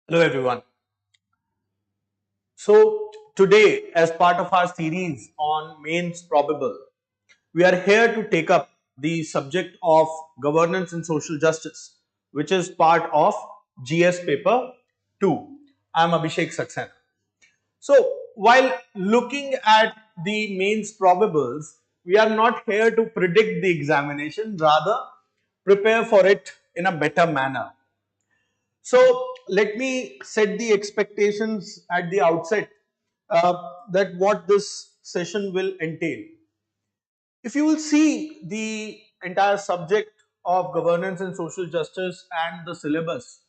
Hello everyone. So today, as part of our series on Mains Probable, we are here to take up the subject of governance and social justice, which is part of GS paper 2. I am Abhishiekh Saxena. So while looking at the Mains Probables, we are not here to predict the examination, rather prepare for it in a better manner. So let me set the expectations at the outset that what this session will entail. If you will see the entire subject of governance and social justice and the syllabus,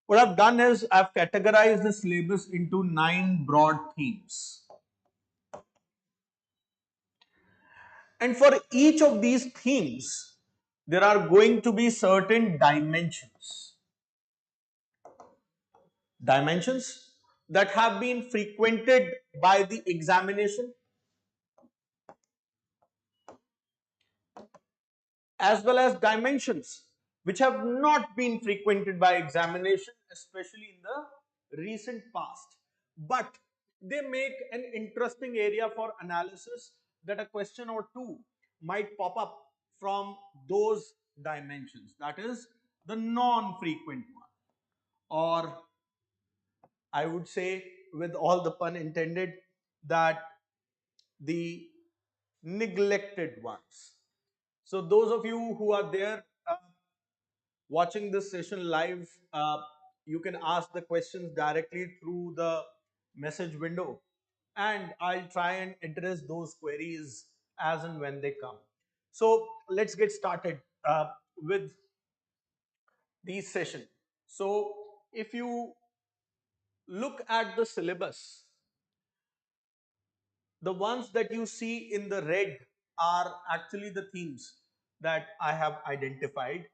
what I've done is I've categorized the syllabus into 9 broad themes. And for each of these themes, there are going to be certain dimensions. Dimensions that have been frequented by the examination as well as dimensions which have not been frequented by examination, especially in the recent past. But they make an interesting area for analysis that a question or two might pop up from those dimensions. That is the non-frequent one, or I would say, with all the pun intended, that the neglected ones. So, those of you who are there watching this session live, you can ask the questions directly through the message window, and I'll try and address those queries as and when they come. So, let's get started with the session. So, if you look at the syllabus, the ones that you see in the red are actually the themes that I have identified,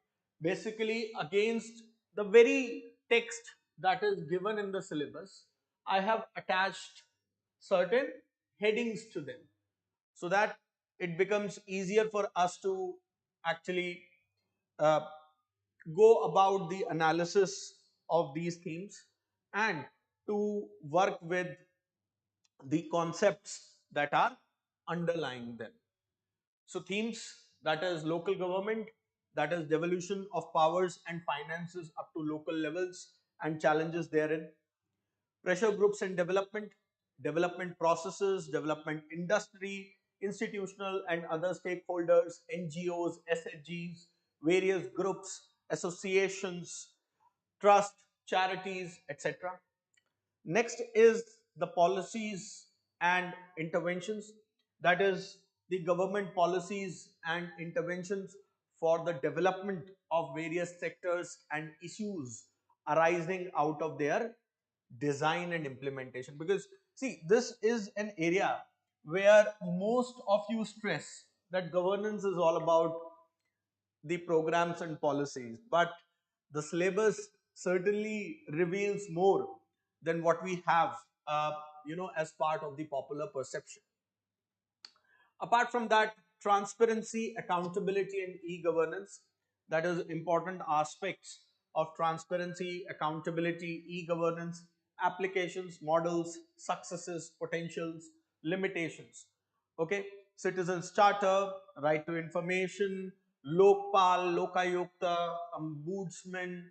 basically against the very text that is given in the syllabus. I have attached certain headings to them so that it becomes easier for us to actually uh, go about the analysis of these themes and to work with the concepts that are underlying them. So, themes, that is local government, that is devolution of powers and finances up to local levels and challenges therein, pressure groups and development, development processes, development industry, institutional and other stakeholders, NGOs, SHGs, various groups, associations, trust, charities, etc. Next is the policies and interventions, that is the government policies and interventions for the development of various sectors and issues arising out of their design and implementation. Because see, this is an area where most of you stress that governance is all about the programs and policies, but the syllabus certainly reveals more than what we have as part of the popular perception. Apart from that, transparency, accountability and e-governance, that is important aspects of transparency, accountability, e-governance, applications, models, successes, potentials, limitations. Okay, citizens charter, right to information, lokpal, lokayukta, ombudsman,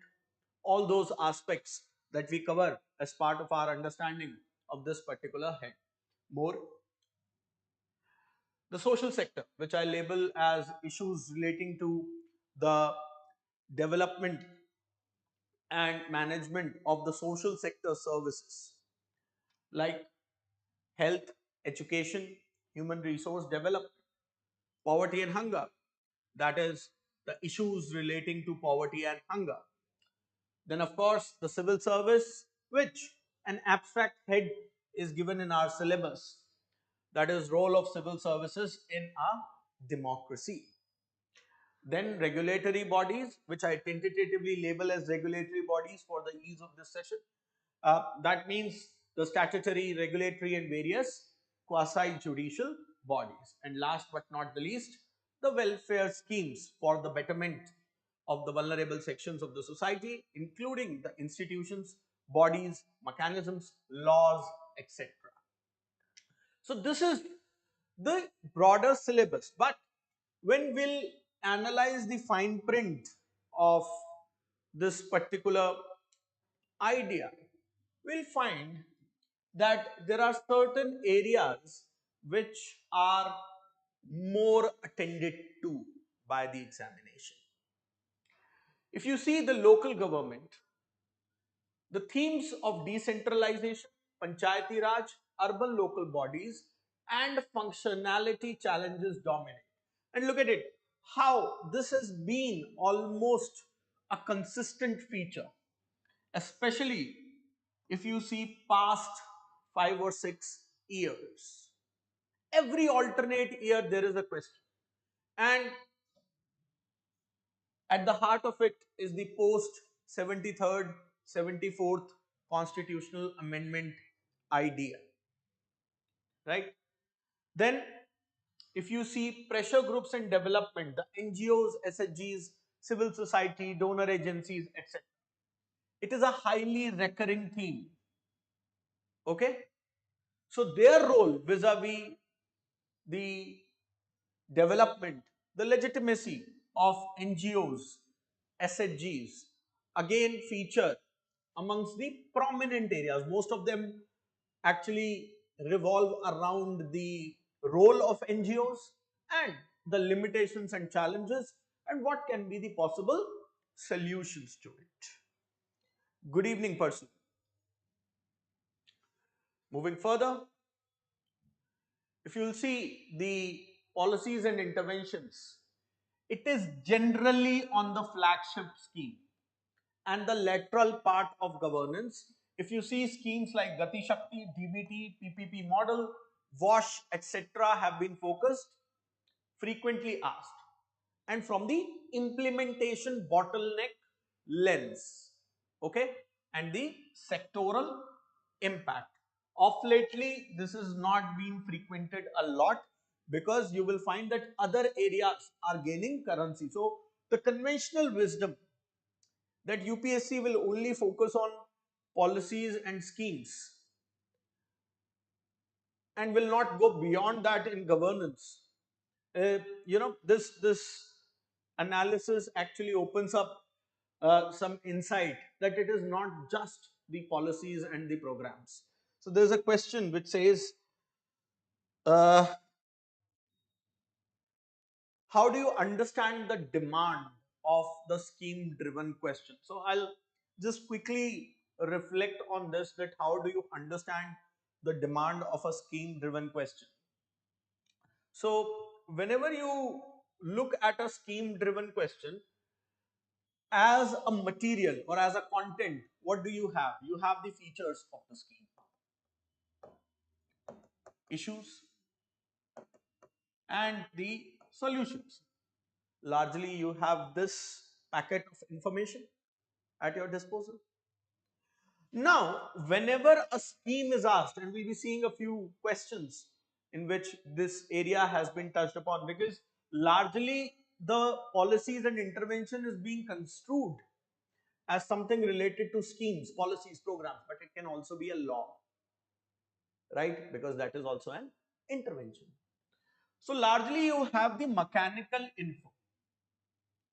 all those aspects that we cover as part of our understanding of this particular head. More, the social sector, which I label as issues relating to the development and management of the social sector services like health, education, human resource development, poverty and hunger, that is the issues relating to poverty and hunger. Then, of course, the civil service, which an abstract head is given in our syllabus, that is role of civil services in a democracy. Then regulatory bodies, which I tentatively label as regulatory bodies for the ease of this session. That means the statutory, regulatory and various quasi-judicial bodies. And last but not the least, the welfare schemes for the betterment of the vulnerable sections of the society, including the institutions, bodies, mechanisms, laws, etc. So this is the broader syllabus, but when we'll analyze the fine print of this particular idea, we'll find that there are certain areas which are more attended to by the examination. If you see the local government, the themes of decentralization, Panchayati Raj, urban local bodies, and functionality challenges dominate. And look at it, how this has been almost a consistent feature, especially if you see past 5 or 6 years. Every alternate year there is a question. And at the heart of it is the post 73rd, 74th constitutional amendment idea, right? Then, if you see pressure groups and development, the NGOs, SHGs, civil society, donor agencies, etc. It is a highly recurring theme. Okay? So, their role vis-a-vis the development, the legitimacy of NGOs, SHGs, again feature amongst the prominent areas. Most of them actually revolve around the role of NGOs and the limitations and challenges and what can be the possible solutions to it. Good evening, person. Moving further, if you will see the policies and interventions, it is generally on the flagship scheme and the lateral part of governance. If you see schemes like Gati Shakti, DBT, PPP model, WASH, etc. have been focused, frequently asked, and from the implementation bottleneck lens, okay, and the sectoral impact. Of lately, this has not been frequented a lot because you will find that other areas are gaining currency. So the conventional wisdom that UPSC will only focus on policies and schemes and will not go beyond that in governance. This analysis actually opens up some insight that it is not just the policies and the programs. So there's a question which says, uh, how do you understand the demand of the scheme driven question? So I'll just quickly reflect on this, that how do you understand the demand of a scheme driven question? So whenever you look at a scheme driven question as a material or as a content, what do you have? You have the features of the scheme, issues, and the solutions. Largely you have this packet of information at your disposal. Now, whenever a scheme is asked, and we'll be seeing a few questions in which this area has been touched upon, because largely the policies and intervention is being construed as something related to schemes, policies, programs, but it can also be a law, right? Because that is also an intervention. So largely you have the mechanical info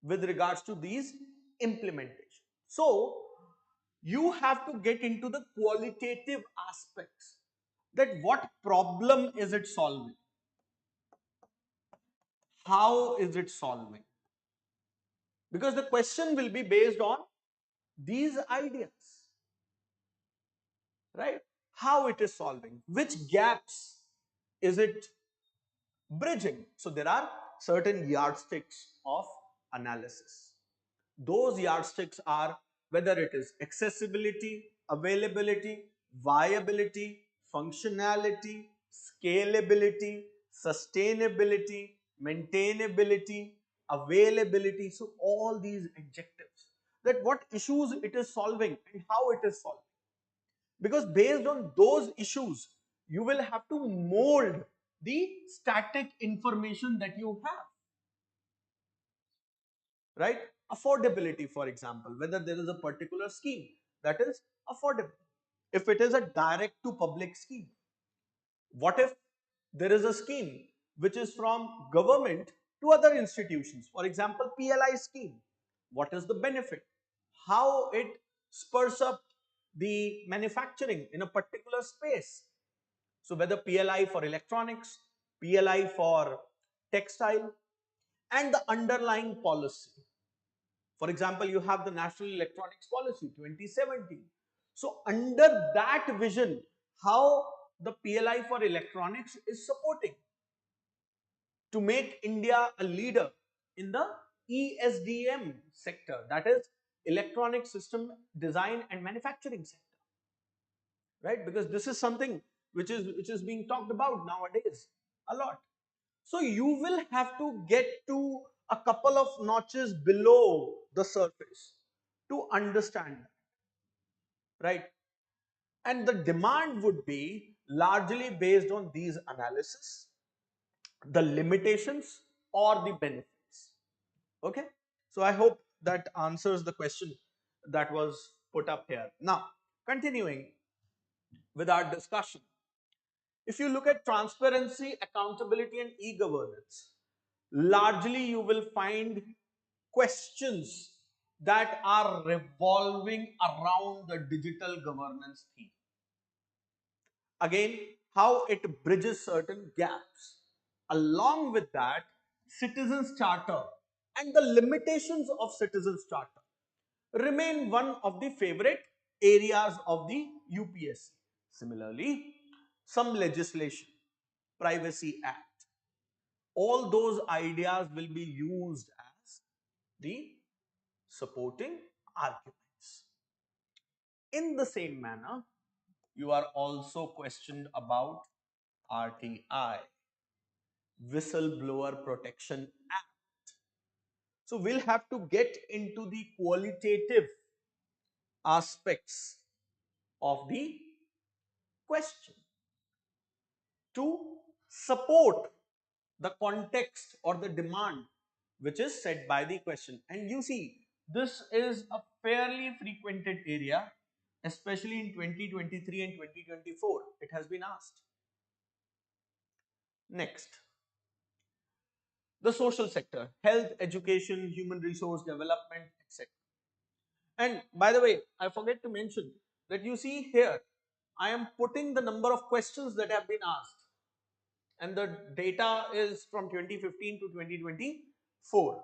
with regards to these implementation. So you have to get into the qualitative aspects, that what problem is it solving, how is it solving, because the question will be based on these ideas, right? How it is solving, which gaps is it bridging. So there are certain yardsticks of analysis. Those yardsticks are whether it is accessibility, availability, viability, functionality, scalability, sustainability, maintainability, availability. So all these adjectives, that what issues it is solving and how it is solving. Because based on those issues, you will have to mold the static information that you have, right? Affordability, for example, whether there is a particular scheme that is affordable. If it is a direct to public scheme, what if there is a scheme which is from government to other institutions, for example PLI scheme? What is the benefit? How it spurs up the manufacturing in a particular space? So whether PLI for electronics, PLI for textile, and the underlying policy. For example, you have the National Electronics Policy 2017. So under that vision, how the PLI for electronics is supporting to make India a leader in the ESDM sector, that is electronic system design and manufacturing sector, right? Because this is something which is being talked about nowadays a lot. So you will have to get to a couple of notches below the surface to understand that, right? And the demand would be largely based on these analysis, the limitations or the benefits. Okay, so I hope that answers the question that was put up here. Now, continuing with our discussion, if you look at transparency, accountability, and e-governance, largely you will find questions that are revolving around the digital governance theme. Again, how it bridges certain gaps. Along with that, citizens charter and the limitations of citizens charter remain one of the favorite areas of the UPSC. Similarly, some legislation, Privacy Act, all those ideas will be used as the supporting arguments. In the same manner, you are also questioned about RTI, Whistleblower Protection Act. So we'll have to get into the qualitative aspects of the question to support the context or the demand which is set by the question. And you see, this is a fairly frequented area, especially in 2023 and 2024. It has been asked. Next, the social sector, health, education, human resource development, etc. And by the way, I forget to mention that you see here, I am putting the number of questions that have been asked, and the data is from 2015 to 2024.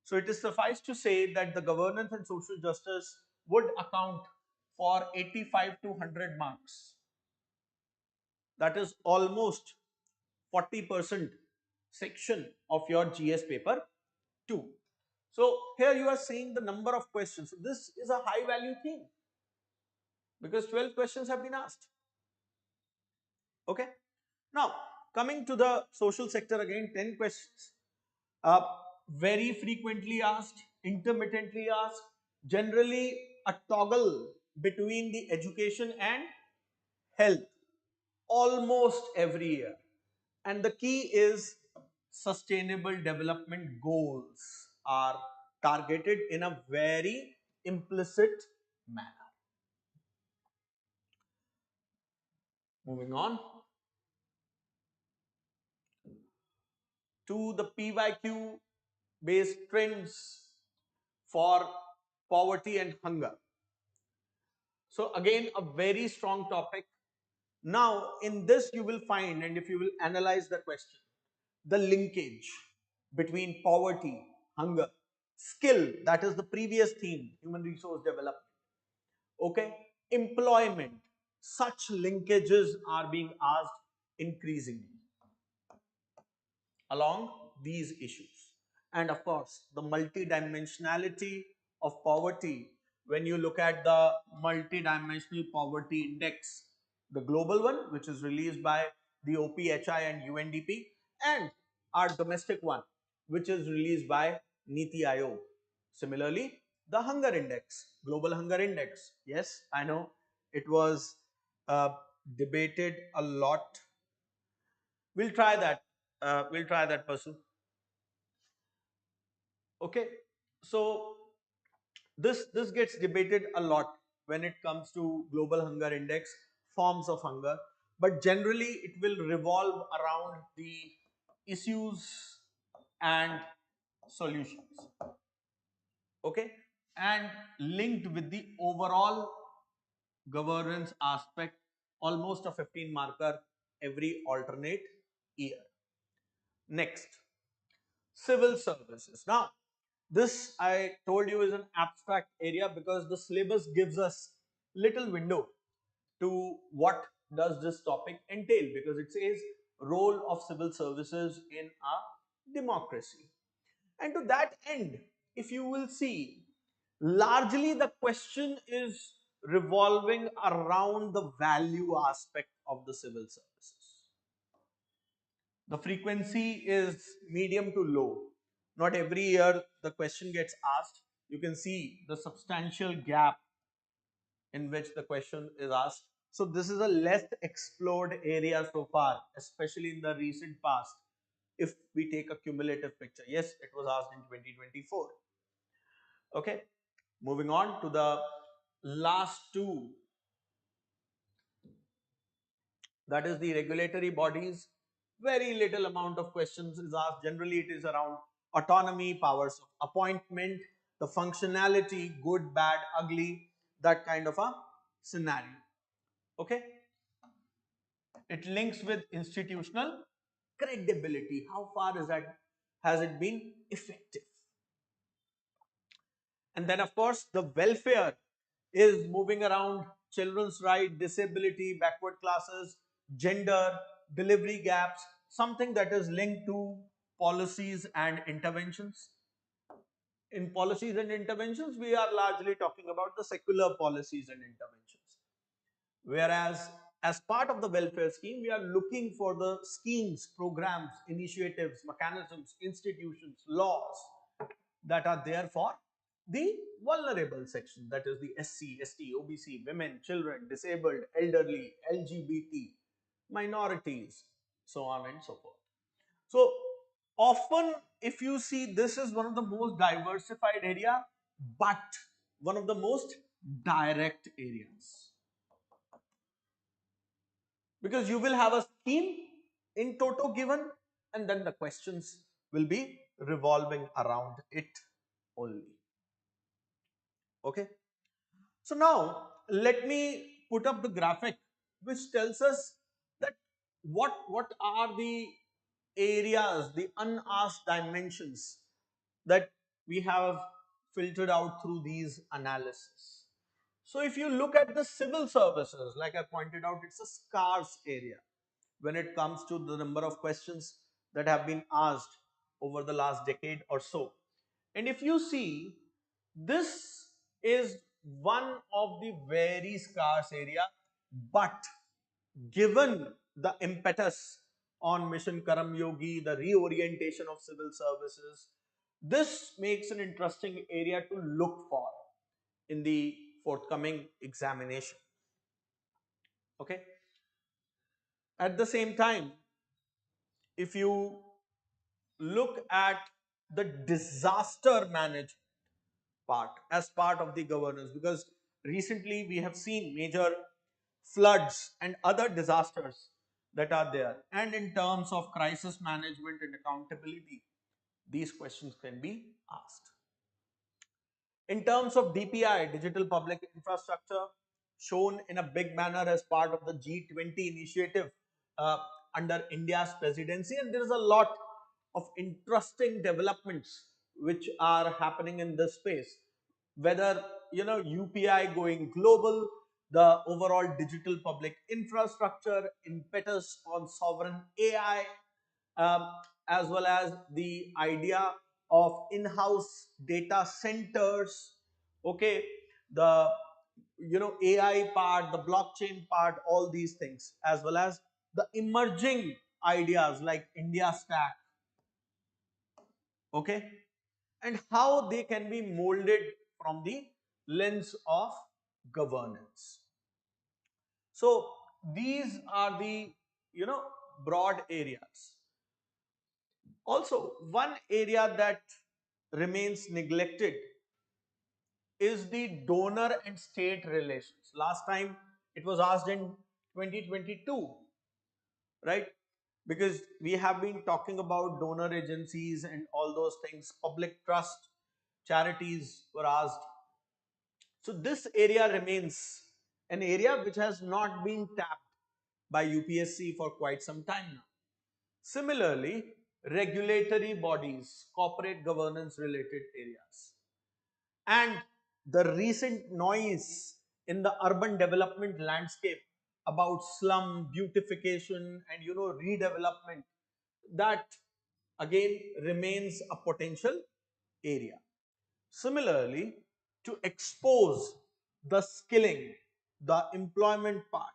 So it is suffice to say that the governance and social justice would account for 85 to 100 marks. That is almost 40% section of your GS paper 2. So here you are seeing the number of questions. So this is a high value theme because 12 questions have been asked. Okay. Now coming to the social sector, again 10 questions. Very frequently asked, intermittently asked, generally a toggle between the education and health almost every year. And the key is sustainable development goals are targeted in a very implicit manner. Moving on to the PYQ based trends for poverty and hunger. So again, a very strong topic. Now, in this you will find, and if you will analyze the question, the linkage between poverty, hunger, skill, that is the previous theme, human resource development, okay, employment, such linkages are being asked increasingly along these issues. And of course, the multidimensionality of poverty, when you look at the multidimensional poverty index, the global one, which is released by the OPHI and UNDP, and our domestic one, which is released by Niti Aayog. Similarly, the hunger index, global hunger index. Yes, I know it was debated a lot. We'll try that. We'll try that, Pasu. Okay, so this gets debated a lot when it comes to global hunger index, forms of hunger, but generally it will revolve around the issues and solutions, okay, and linked with the overall governance aspect, almost a 15 marker every alternate year. Next, civil services. Now, this I told you is an abstract area because the syllabus gives us little window to what does this topic entail, because it says role of civil services in a democracy. And to that end, if you will see, largely the question is revolving around the value aspect of the civil services. The frequency is medium to low. Not every year the question gets asked. You can see the substantial gap in which the question is asked. So this is a less explored area so far, especially in the recent past. If we take a cumulative picture, yes, it was asked in 2024. Okay, moving on to the last two, that is the regulatory bodies. Very little amount of questions is asked. Generally, it is around autonomy, powers of appointment, the functionality, good, bad, ugly, that kind of a scenario. Okay, it links with institutional credibility. How far is that? Has it been effective? And then, of course, the welfare is moving around children's right, disability, backward classes, gender, delivery gaps, something that is linked to policies and interventions. In policies and interventions, we are largely talking about the secular policies and interventions. Whereas, as part of the welfare scheme, we are looking for the schemes, programs, initiatives, mechanisms, institutions, laws that are there for the vulnerable section, that is the SC, ST, OBC, women, children, disabled, elderly, LGBT, minorities, so on and so forth. So often if you see, this is one of the most diversified area, but one of the most direct areas, because you will have a scheme in toto given and then the questions will be revolving around it only. Okay, so now let me put up the graphic which tells us that what are the areas, the unasked dimensions that we have filtered out through these analysis. So if you look at the civil services, like I pointed out, it's a scarce area when it comes to the number of questions that have been asked over the last decade or so. And if you see, this is one of the very scarce area, but given the impetus on Mission Karam Yogi, the reorientation of civil services, this makes an interesting area to look for in the forthcoming examination. Okay. At the same time, if you look at the disaster management part as part of the governance, because recently we have seen major floods and other disasters that are there, and in terms of crisis management and accountability, these questions can be asked. In terms of DPI, digital public infrastructure, shown in a big manner as part of the G20 initiative uh, under India's presidency, and there is a lot of interesting developments which are happening in this space. Whether UPI going global, the overall digital public infrastructure, impetus on sovereign AI, um, as well as the idea of in-house data centers, okay, the AI part, the blockchain part, all these things, as well as the emerging ideas like India Stack, okay, and how they can be molded from the lens of governance. So these are the broad areas. Also, one area that remains neglected is the donor and state relations. Last time it was asked in 2022, right? Because we have been talking about donor agencies and all those things, public trust, charities were asked. So this area remains an area which has not been tapped by UPSC for quite some time now. Similarly, regulatory bodies, corporate governance related areas, and the recent noise in the urban development landscape about slum beautification and redevelopment, that again remains a potential area. Similarly, to expose the skilling, the employment part,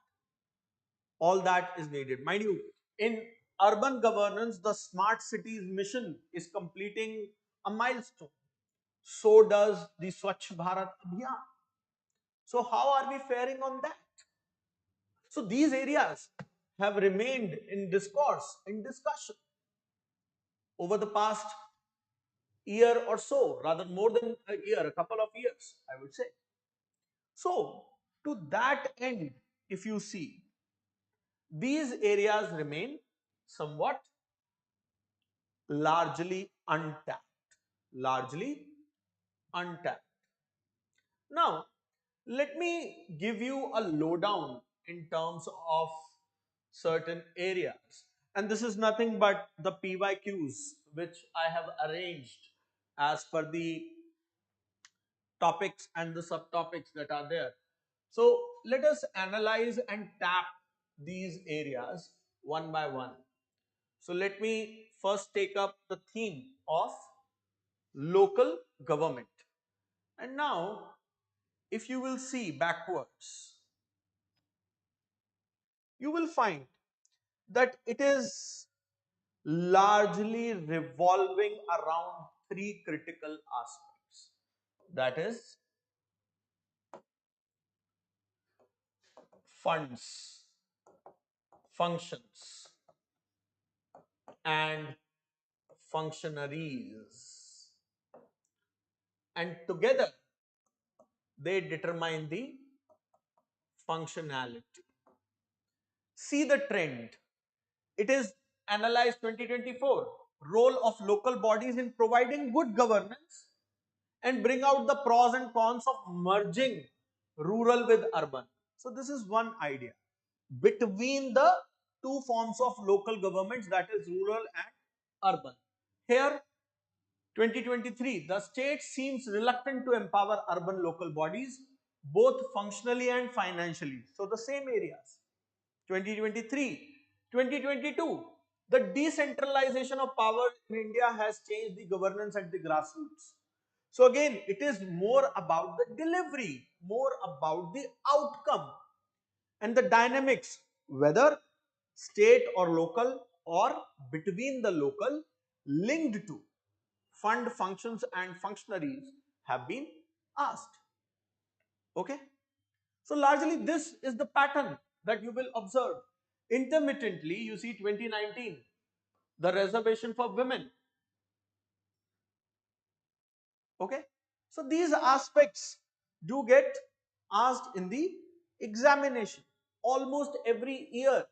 all that is needed. Mind you, in urban governance, the smart cities mission is completing a milestone. So does the Swachh Bharat Abhiyan. So how are we faring on that? So these areas have remained in discourse, in discussion over the past year or so, rather more than a year, a couple of years, I would say. So to that end, if you see, these areas remain somewhat largely untapped, largely untapped. Now, let me give you a lowdown in terms of certain areas. And this is nothing but the PYQs which I have arranged as per the topics and the subtopics that are there. So let us analyze and tap these areas one by one. So let me first take up the theme of local government. And now, if you will see backwards, you will find that it is largely revolving around three critical aspects. That is funds, functions, and functionaries. And together, they determine the functionality. See the trend. It is analyzed 2024, role of local bodies in providing good governance and bring out the pros and cons of merging rural with urban. So this is one idea between the two forms of local governments, that is rural and urban. Here 2023, the state seems reluctant to empower urban local bodies both functionally and financially. So the same areas. 2023, 2022, the decentralization of power in India has changed the governance at the grassroots. So again, it is more about the delivery, more about the outcome and the dynamics, whether state or local or between the local, linked to fund, functions and functionaries have been asked. Okay. So largely this is the pattern that you will observe. Intermittently, you see 2019, the reservation for women. Okay. So these aspects do get asked in the examination. Almost every year,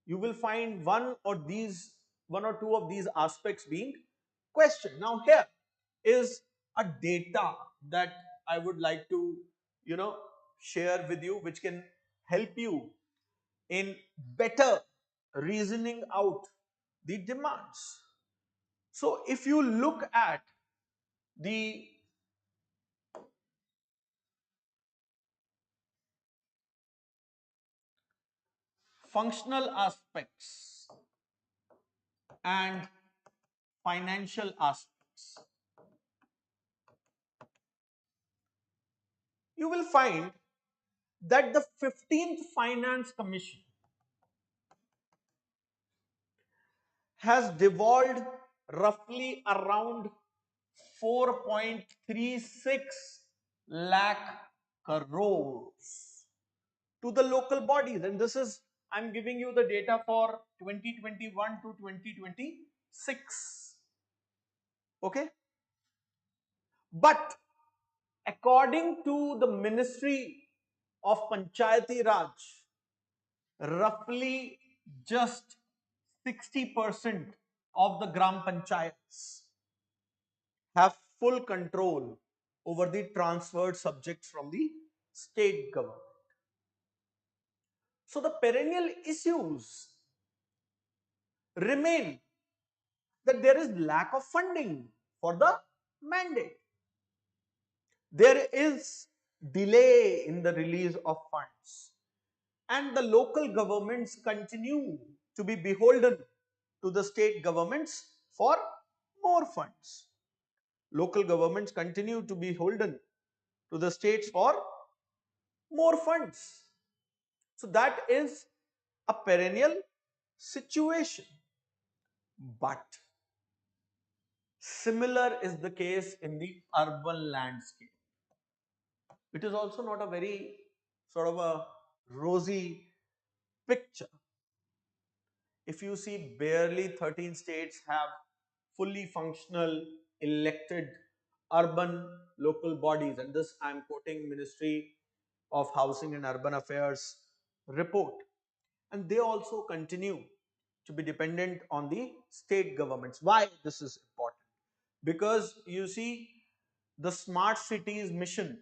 you will find one or two of these aspects being questioned. Now here is a data that I would like to share with you, which can help you in better reasoning out the demands. So if you look at the functional aspects and financial aspects, you will find that the 15th Finance Commission has devolved roughly around 4.36 lakh crores to the local bodies, and this is, I'm giving you the data for 2021 to 2026. Okay, but According to the Ministry of Panchayati Raj, roughly just 60% of the Gram Panchayats have full control over the transferred subjects from the state government. So the perennial issues remain that there is lack of funding for the mandate. There is delay in the release of funds, and the local governments continue to be beholden to the state governments for more funds. Local governments continue to be beholden to the states for more funds. So that is a perennial situation. But similar is the case in the urban landscape. It is also not a very sort of a rosy picture. If you see, barely 13 states have fully functional elected urban local bodies, and this I am quoting Ministry of Housing and Urban Affairs report, and they also continue to be dependent on the state governments. Why this is important? Because you see, the smart cities mission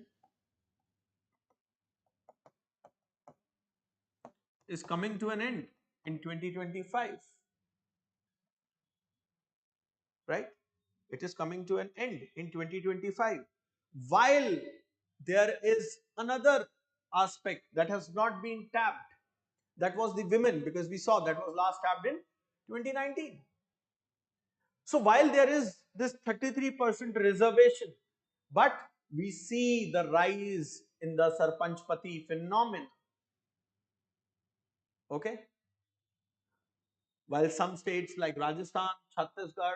is coming to an end in 2025, right? It is coming to an end in 2025. While there is another aspect that has not been tapped, that was the women, because we saw that was last tapped in 2019. So while there is this 33% reservation, but we see the rise in the Sarpanchpati phenomenon. Okay, while some states like Rajasthan, Chhattisgarh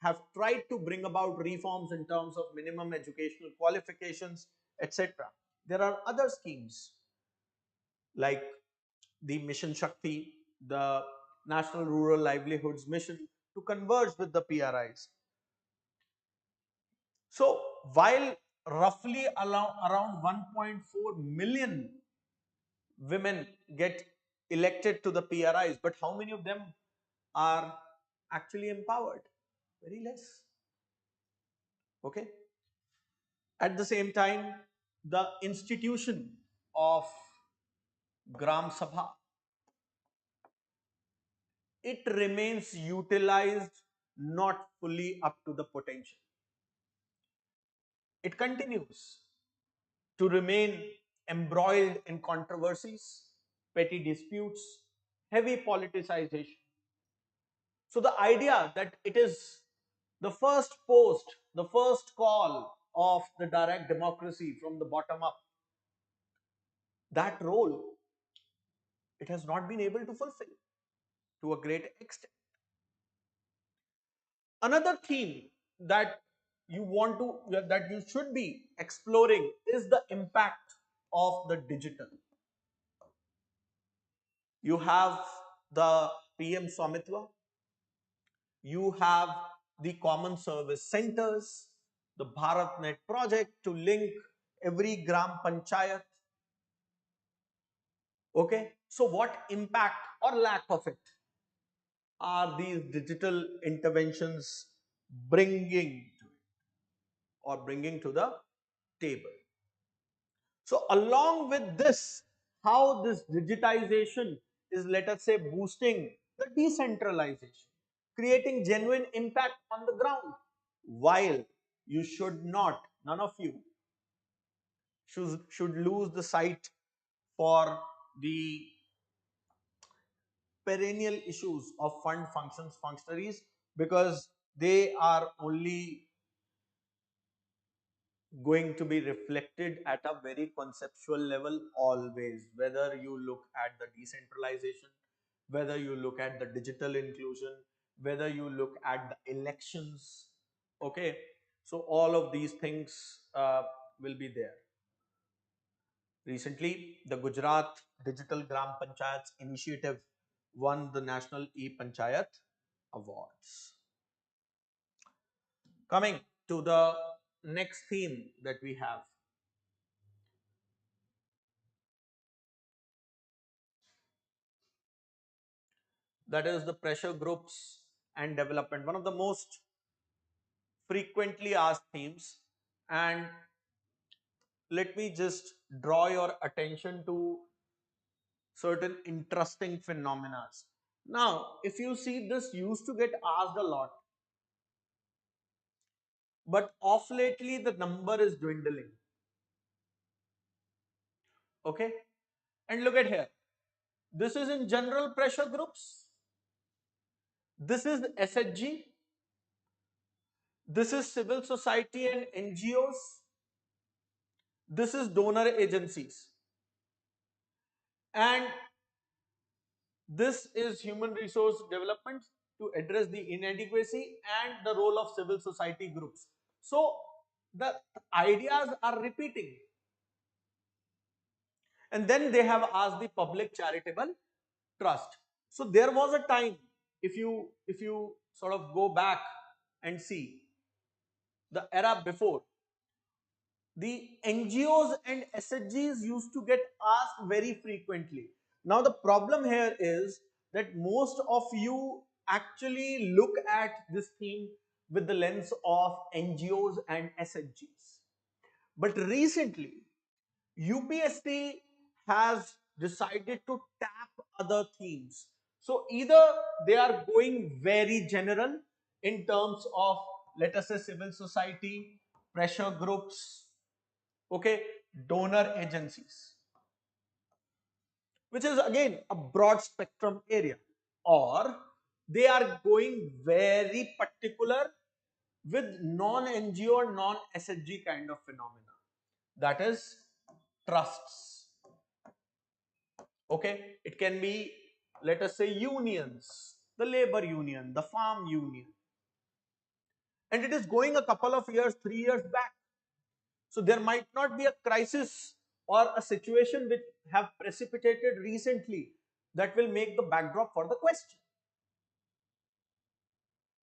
have tried to bring about reforms in terms of minimum educational qualifications, etc., there are other schemes like the Mission Shakti, the National Rural Livelihoods Mission, to converge with the PRIs. So while roughly around 1.4 million women get elected to the PRIs, but how many of them are actually empowered? Very less. Okay. At the same time, the institution of Gram Sabha, it remains utilized not fully up to the potential. It continues to remain embroiled in controversies, petty disputes, heavy politicization. So the idea that it is the first post, the first call of the direct democracy from the bottom up, that role it has not been able to fulfill to a great extent. Another theme that that you should be exploring is the impact of the digital. You have the PM Swamitva, you have the common service centers, the BharatNet project to link every Gram Panchayat. Okay, so what impact or lack of it are these digital interventions bringing to it or bringing to the table? So along with this, how this digitization is, let us say, boosting the decentralization, creating genuine impact on the ground, while you should not, none of you should lose the sight for the perennial issues of fund functions functionaries, because they are only going to be reflected at a very conceptual level always, whether you look at the decentralization, whether you look at the digital inclusion, whether you look at the elections. Okay, so all of these things will be there. Recently, the Gujarat Digital Gram Panchayats initiative won the National E-Panchayat Awards. Coming to the next theme that we have, that is the pressure groups and development, one of the most frequently asked themes. And let me just draw your attention to certain interesting phenomena. Now, if you see, this used to get asked a lot, but off lately the number is dwindling. Okay, and look at here. This is in general pressure groups. This is SHG. This is civil society and NGOs. This is donor agencies. And this is human resource development to address the inadequacy and the role of civil society groups. So the ideas are repeating. And then they have asked the public charitable trust. So there was a time, if you sort of go back and see the era before, the NGOs and SHGs used to get asked very frequently. Now the problem here is that most of you actually look at this theme with the lens of NGOs and SHGs. But recently, UPSC has decided to tap other themes. So either they are going very general in terms of, let us say, civil society, pressure groups, okay, donor agencies, which is again a broad spectrum area, or they are going very particular with non-NGO or non-SHG kind of phenomena, that is trusts. Okay, it can be, let us say, unions, the labor union, the farm union, and it is going a couple of years, 3 years back. So there might not be a crisis or a situation which have precipitated recently that will make the backdrop for the question.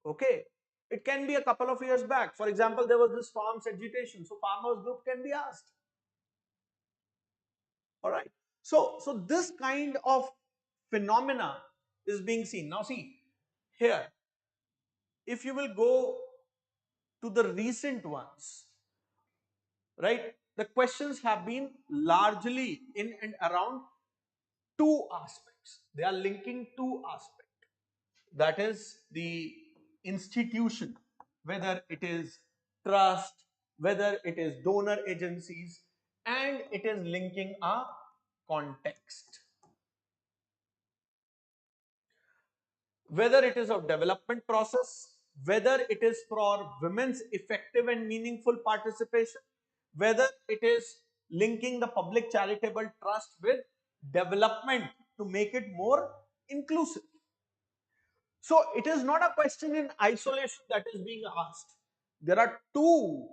Okay, it can be a couple of years back. For example, there was this farms agitation, so farmers group can be asked. All right, so this kind of phenomena is being seen. Now see here, if you will go to the recent ones, right, the questions have been largely in and around two aspects. They are linking two aspects. That is the institution, whether it is trust, whether it is donor agencies, and it is linking a context. Whether it is of development process, whether it is for women's effective and meaningful participation, whether it is linking the public charitable trust with development to make it more inclusive. So it is not a question in isolation that is being asked. There are two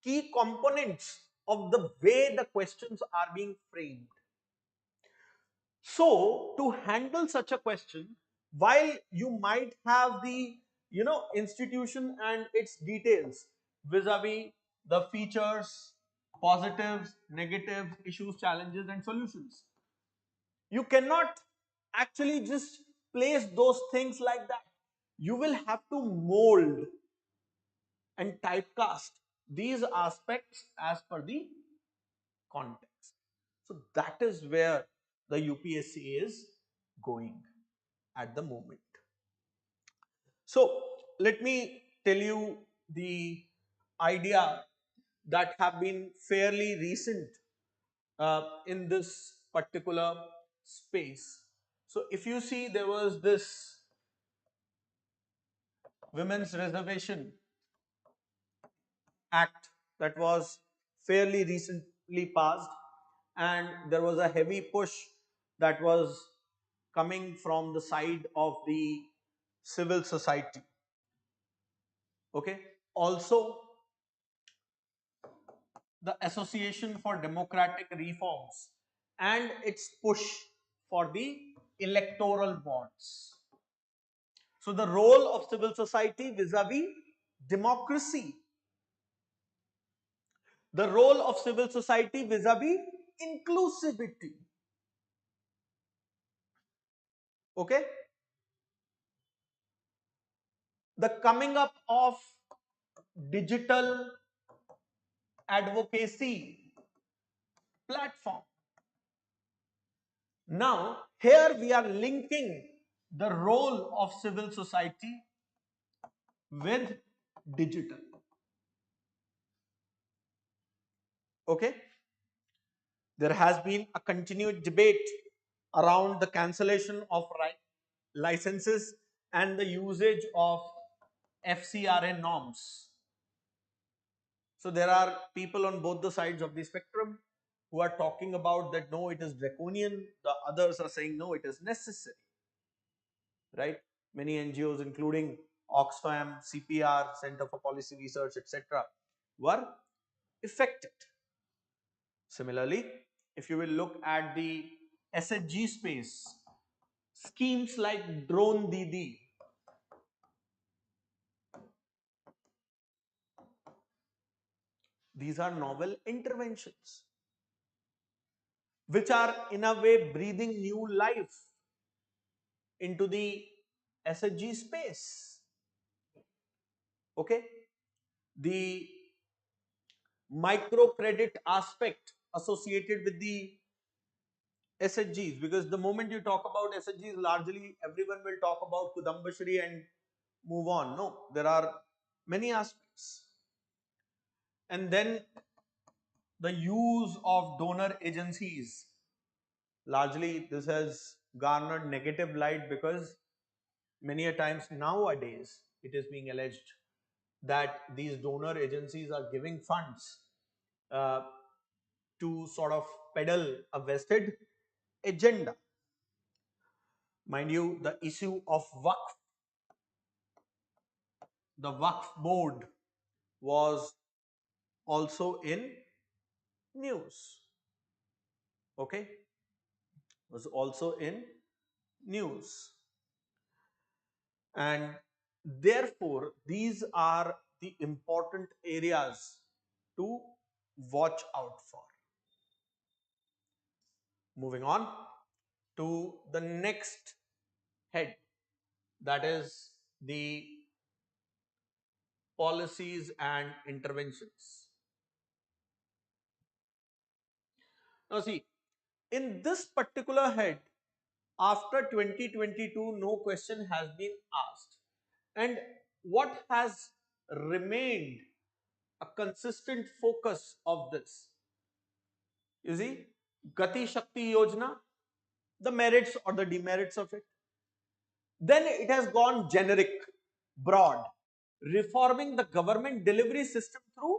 key components of the way the questions are being framed. So to handle such a question, while you might have the institution and its details vis-a-vis the features, positives, negatives, issues, challenges, and solutions, you cannot actually just place those things like that. You will have to mold and typecast these aspects as per the context. So that is where the UPSC is going at the moment. So let me tell you the idea that have been fairly recent in this particular space. So if you see, there was this Women's Reservation Act that was fairly recently passed, and there was a heavy push that was coming from the side of the civil society. Okay, also the Association for Democratic Reforms and its push for the electoral bonds. So the role of civil society vis-a-vis democracy, the role of civil society vis-a-vis inclusivity. Okay, the coming up of digital advocacy platform. Now, here we are linking the role of civil society with digital. Okay, there has been a continued debate around the cancellation of licenses and the usage of FCRA norms. So there are people on both the sides of the spectrum who are talking about that no, it is draconian. The others are saying no, it is necessary. Right? Many NGOs, including Oxfam, CPR, Center for Policy Research, etc., were affected. Similarly, if you will look at the SHG space, schemes like Drone Didi, these are novel interventions which are in a way breathing new life into the SHG space. Okay, the microcredit aspect associated with the SHGs, because the moment you talk about SHGs, largely everyone will talk about Kudambashri and move on. No, there are many aspects. And then the use of donor agencies, largely this has garnered negative light because many a times nowadays it is being alleged that these donor agencies are giving funds uh, to sort of peddle a vested agenda. Mind you, the issue of Waqf, the Waqf board was also in news. Okay, was also in news. And therefore, these are the important areas to watch out for. Moving on to the next head, that is the policies and interventions. Now, see, in this particular head, after 2022, no question has been asked. And what has remained a consistent focus of this? You see, Gati Shakti Yojana, the merits or the demerits of it. Then it has gone generic, broad, reforming the government delivery system through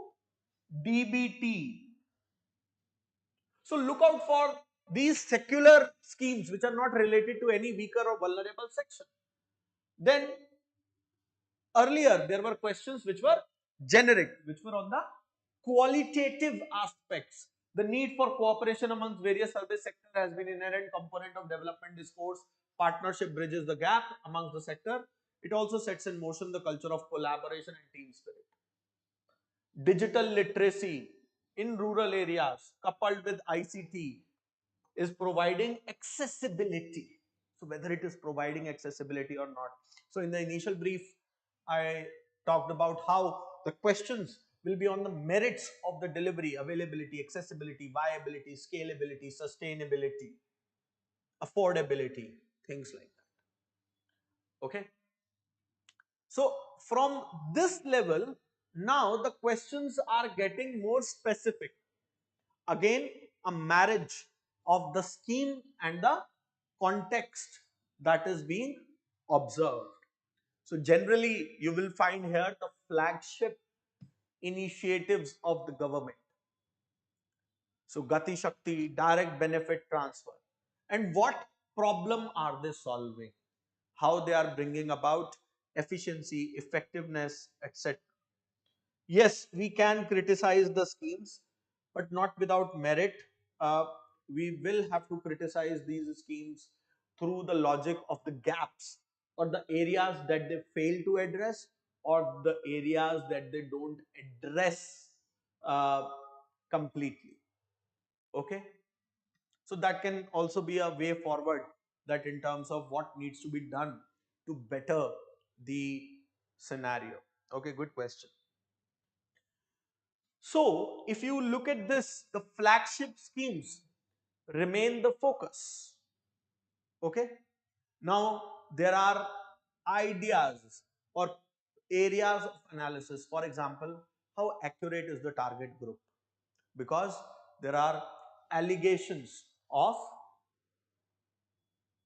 DBT. So look out for these secular schemes which are not related to any weaker or vulnerable section. Then earlier there were questions which were generic, which were on the qualitative aspects. The need for cooperation amongst various service sectors has been inherent component of development discourse. Partnership bridges the gap amongst the sector. It also sets in motion the culture of collaboration and team spirit. Digital literacy in rural areas coupled with ICT is providing accessibility. So whether it is providing accessibility or not. So in the initial brief, I talked about how the questions will be on the merits of the delivery, availability, accessibility, viability, scalability, sustainability, affordability, things like that. Okay. So from this level, now the questions are getting more specific. Again, a marriage of the scheme and the context that is being observed. So generally, you will find here the flagship initiatives of the government. So Gati Shakti, direct benefit transfer. And what problem are they solving? How they are bringing about efficiency, effectiveness, etc. Yes, we can criticize the schemes, but not without merit. Uh, we will have to criticize these schemes through the logic of the gaps or the areas that they fail to address or the areas that they don't address uh, completely. Okay. So that can also be a way forward, that in terms of what needs to be done to better the scenario? Okay, good question. So, if you look at this, the flagship schemes remain the focus. Okay. Now, there are ideas or areas of analysis. For example, how accurate is the target group? Because there are allegations of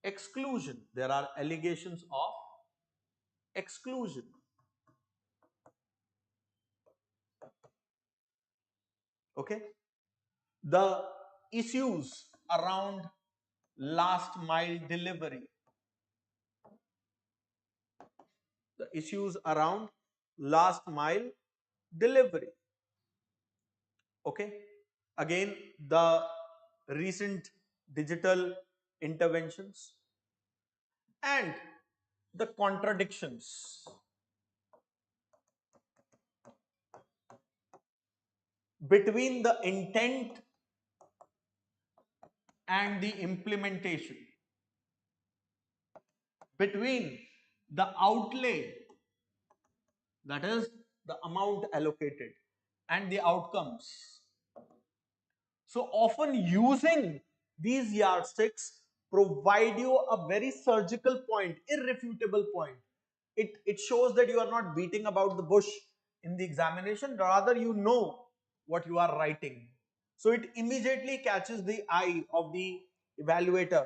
exclusion. There are allegations of exclusion. Okay. The issues around last mile delivery, the issues around last mile delivery. Okay, again, the recent digital interventions and the contradictions between the intent and the implementation, between the outlay, that is the amount allocated, and the outcomes. So often using these yardsticks provide you a very surgical point, irrefutable point. It shows that you are not beating about the bush in the examination, rather you know what you are writing. So it immediately catches the eye of the evaluator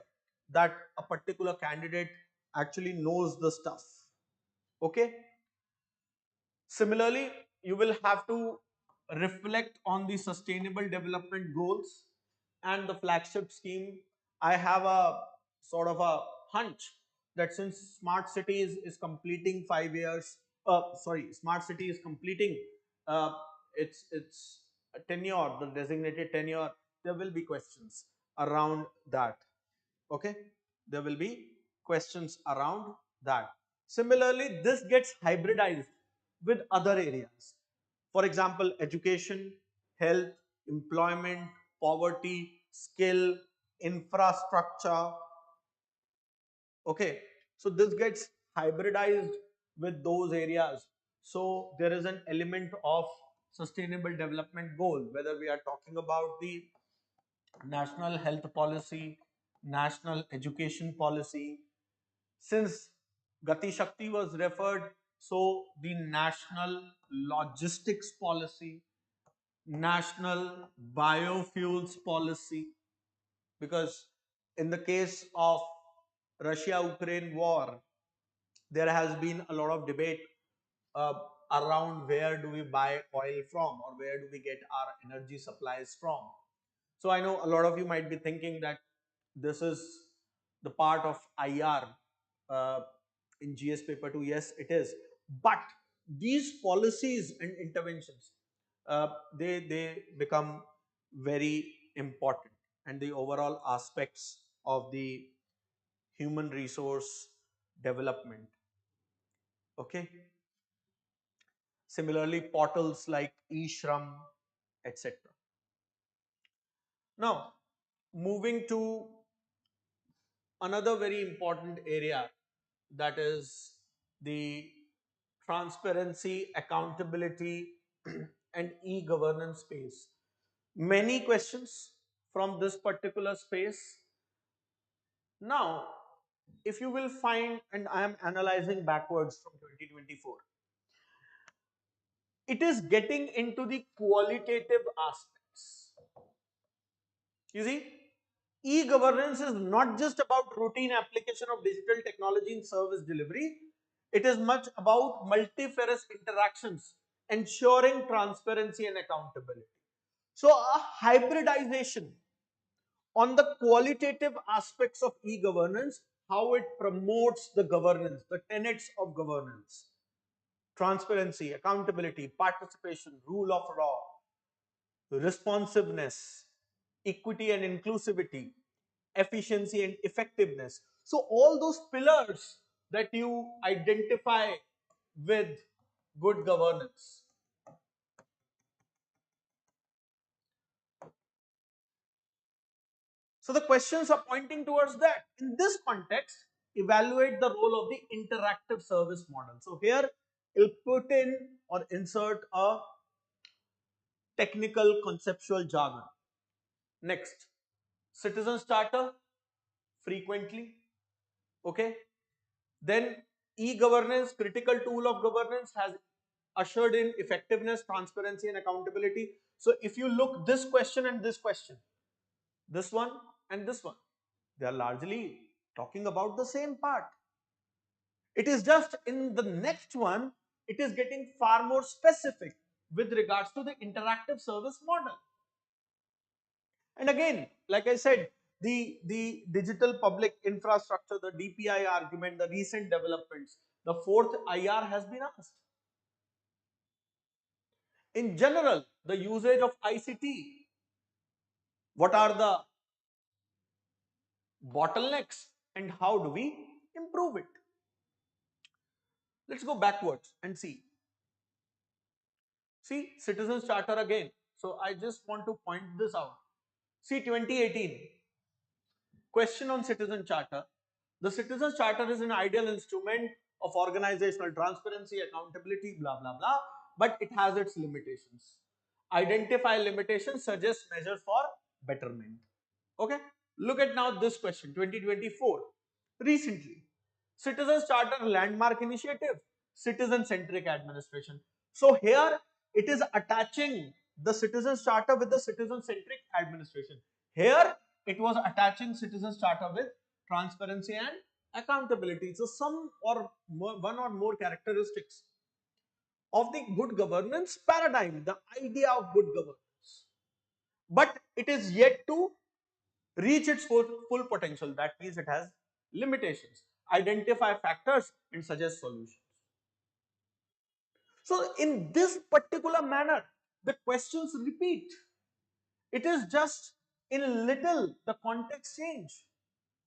that a particular candidate actually knows the stuff. Okay. Similarly, you will have to reflect on the sustainable development goals and the flagship scheme. I have a sort of a hunch that since smart cities is completing 5 years, smart city is completing uh, its tenure, the designated tenure, there will be questions around that. Okay, there will be questions around that. Similarly, this gets hybridized with other areas. For example, education, health, employment, poverty, skill, infrastructure. Okay, so this gets hybridized with those areas. So there is an element of sustainable development goal, whether we are talking about the national health policy, national education policy. Since Gati Shakti was referred, so the national logistics policy, national biofuels policy, because in the case of Russia-Ukraine war, there has been a lot of debate uh, around where do we buy oil from or where do we get our energy supplies from. So I know a lot of you might be thinking that this is the part of IR uh, in GS paper 2. Yes, it is. But these policies and interventions, they become very important, and the overall aspects of the human resource development. Okay. Similarly, portals like eShram, etc. Now, moving to another very important area, that is the transparency, accountability, and e-governance space. Many questions from this particular space. Now, if you will find, and I am analyzing backwards from 2024, it is getting into the qualitative aspects. You see, e-governance is not just about routine application of digital technology in service delivery. It is much about multifarious interactions, ensuring transparency and accountability. So a hybridization on the qualitative aspects of e-governance, how it promotes the governance, the tenets of governance, transparency, accountability, participation, rule of law, responsiveness, equity and inclusivity, efficiency and effectiveness. So all those pillars that you identify with good governance. So the questions are pointing towards that. In this context, evaluate the role of the interactive service model. So here it'll put in or insert a technical conceptual jargon. Next, citizen starter frequently. Okay. Then e-governance, critical tool of governance, has ushered in effectiveness, transparency and accountability. So if you look this question and this question, this one and this one, they are largely talking about the same part. It is just in the next one, it is getting far more specific with regards to the interactive service model. And again, like I said, the digital public infrastructure, the DPI argument, the recent developments, the fourth IR has been asked. In general, the usage of ICT, what are the bottlenecks and how do we improve it? Let's go backwards and see. See, Citizens Charter again. So I just want to point this out. See, 2018, question on Citizen Charter. The Citizens Charter is an ideal instrument of organizational transparency, accountability, blah, blah, blah, but it has its limitations. Identify limitations, suggest measures for betterment. Okay, look at now this question, 2024. Recently, Citizens Charter Landmark Initiative, Citizen-centric administration. So here it is attaching the Citizens Charter with the citizen-centric administration. Here it was attaching Citizens Charter with transparency and accountability. So some or more, one or more characteristics of the good governance paradigm, the idea of good governance. But it is yet to reach its full potential. That means it has limitations. Identify factors and suggest solutions. So in this particular manner, the questions repeat. It is just in little the context change.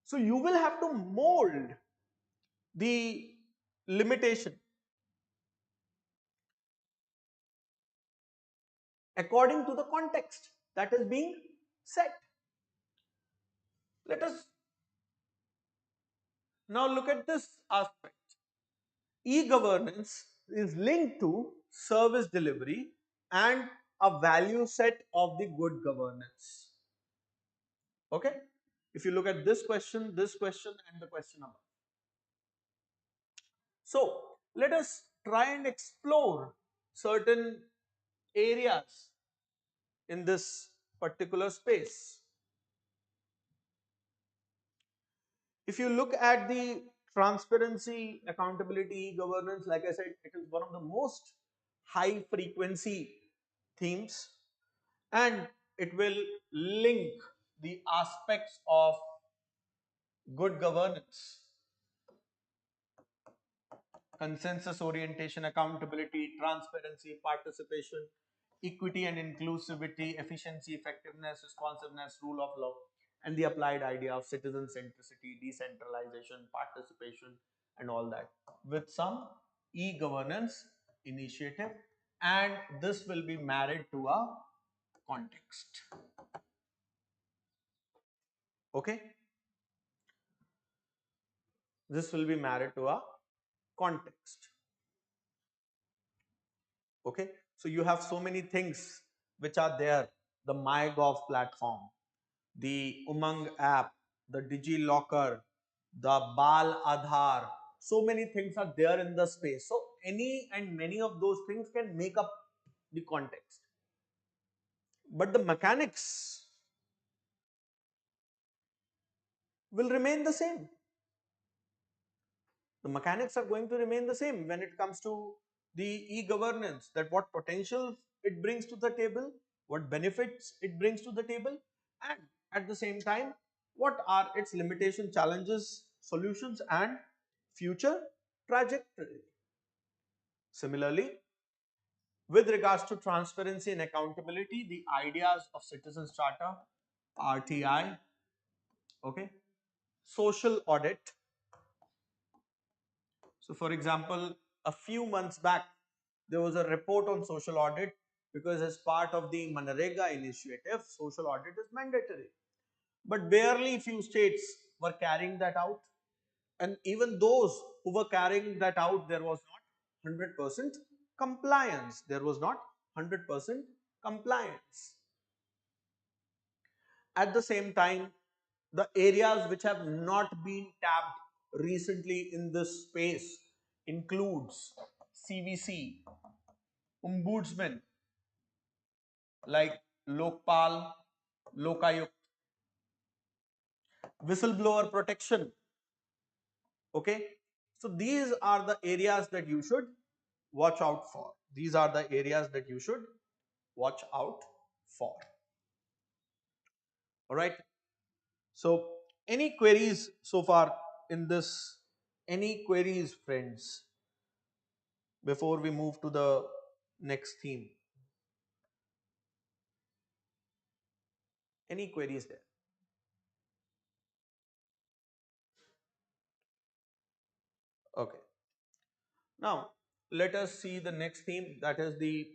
So you will have to mold the limitation according to the context that is being set. Let us now look at this aspect. E-governance is linked to service delivery and a value set of the good governance. Okay? If you look at this question, and the question above. So, let us try and explore certain areas in this particular space. If you look at the transparency, accountability, governance, like I said, it is one of the most high frequency themes, and it will link the aspects of good governance, consensus orientation, accountability, transparency, participation, equity and inclusivity, efficiency, effectiveness, responsiveness, rule of law, and the applied idea of citizen centricity, decentralization, participation, and all that, with some e-governance initiative, and this will be married to a context. Okay, this will be married to a context. Okay, so you have so many things which are there: the MyGov platform, the Umang app, the DigiLocker, the Bal Aadhaar. So many things are there in the space. So any and many of those things can make up the context. But the mechanics will remain the same. The mechanics are going to remain the same when it comes to the e-governance, that what potential it brings to the table, what benefits it brings to the table, and at the same time, what are its limitation, challenges, solutions, and future trajectory. Similarly, with regards to transparency and accountability, the ideas of Citizens Charter, RTI, okay, social audit. So for example, a few months back, there was a report on social audit, because as part of the Manrega initiative, social audit is mandatory. But barely few states were carrying that out. And even those who were carrying that out, there was not 100% compliance. There was not 100% compliance. At the same time, the areas which have not been tapped recently in this space includes CVC, ombudsman like Lokpal, Lokayuk, whistleblower protection. Okay, so these are the areas that you should watch out for. These are the areas that you should watch out for. All right. So, any queries so far in this? Any queries, friends, before we move to the next theme? Any queries there? Okay. Now, let us see the next theme, that is the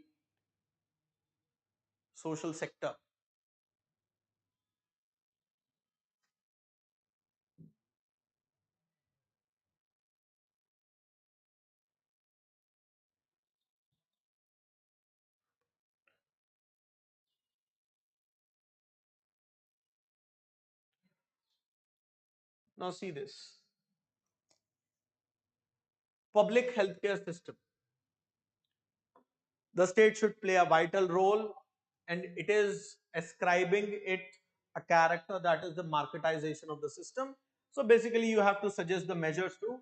social sector. Now, see this public healthcare system. The state should play a vital role, and it is ascribing it a character, that is the marketization of the system. So basically you have to suggest the measures to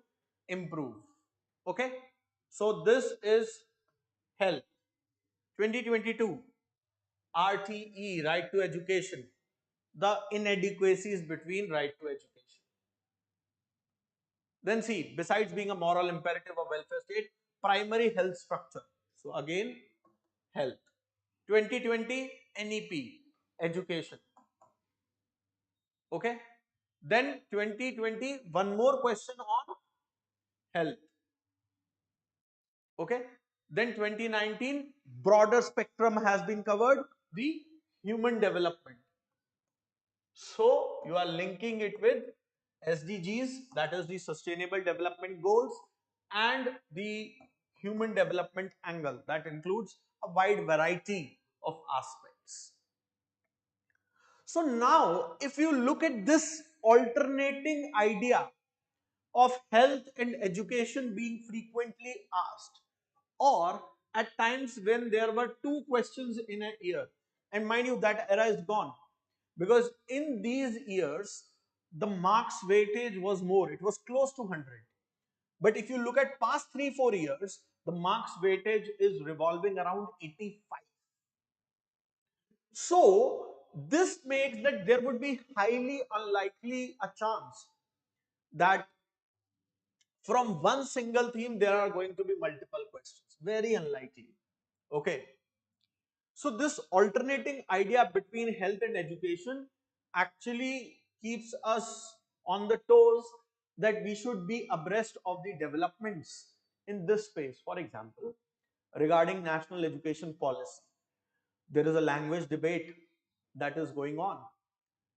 improve. Okay, so this is health. 2022 RTE, right to education, the inadequacies between right to education. Then see, besides being a moral imperative of welfare state, primary health structure. So again, health. 2020 NEP, education. Okay. Then 2020, one more question on health. Okay. Then 2019, broader spectrum has been covered, the human development. So you are linking it with SDGs, that is the sustainable development goals, and the human development angle that includes a wide variety of aspects. So now if you look at this alternating idea of health and education being frequently asked, or at times when there were two questions in a year, and mind you that era is gone, because in these years the marks weightage was more, it was close to 100. But if you look at past 3-4 years, the marks weightage is revolving around 85. So this makes that there would be highly unlikely a chance that from one single theme there are going to be multiple questions. Very unlikely. Okay. So this alternating idea between health and education actually keeps us on the toes, that we should be abreast of the developments in this space. For example, regarding national education policy, there is a language debate that is going on.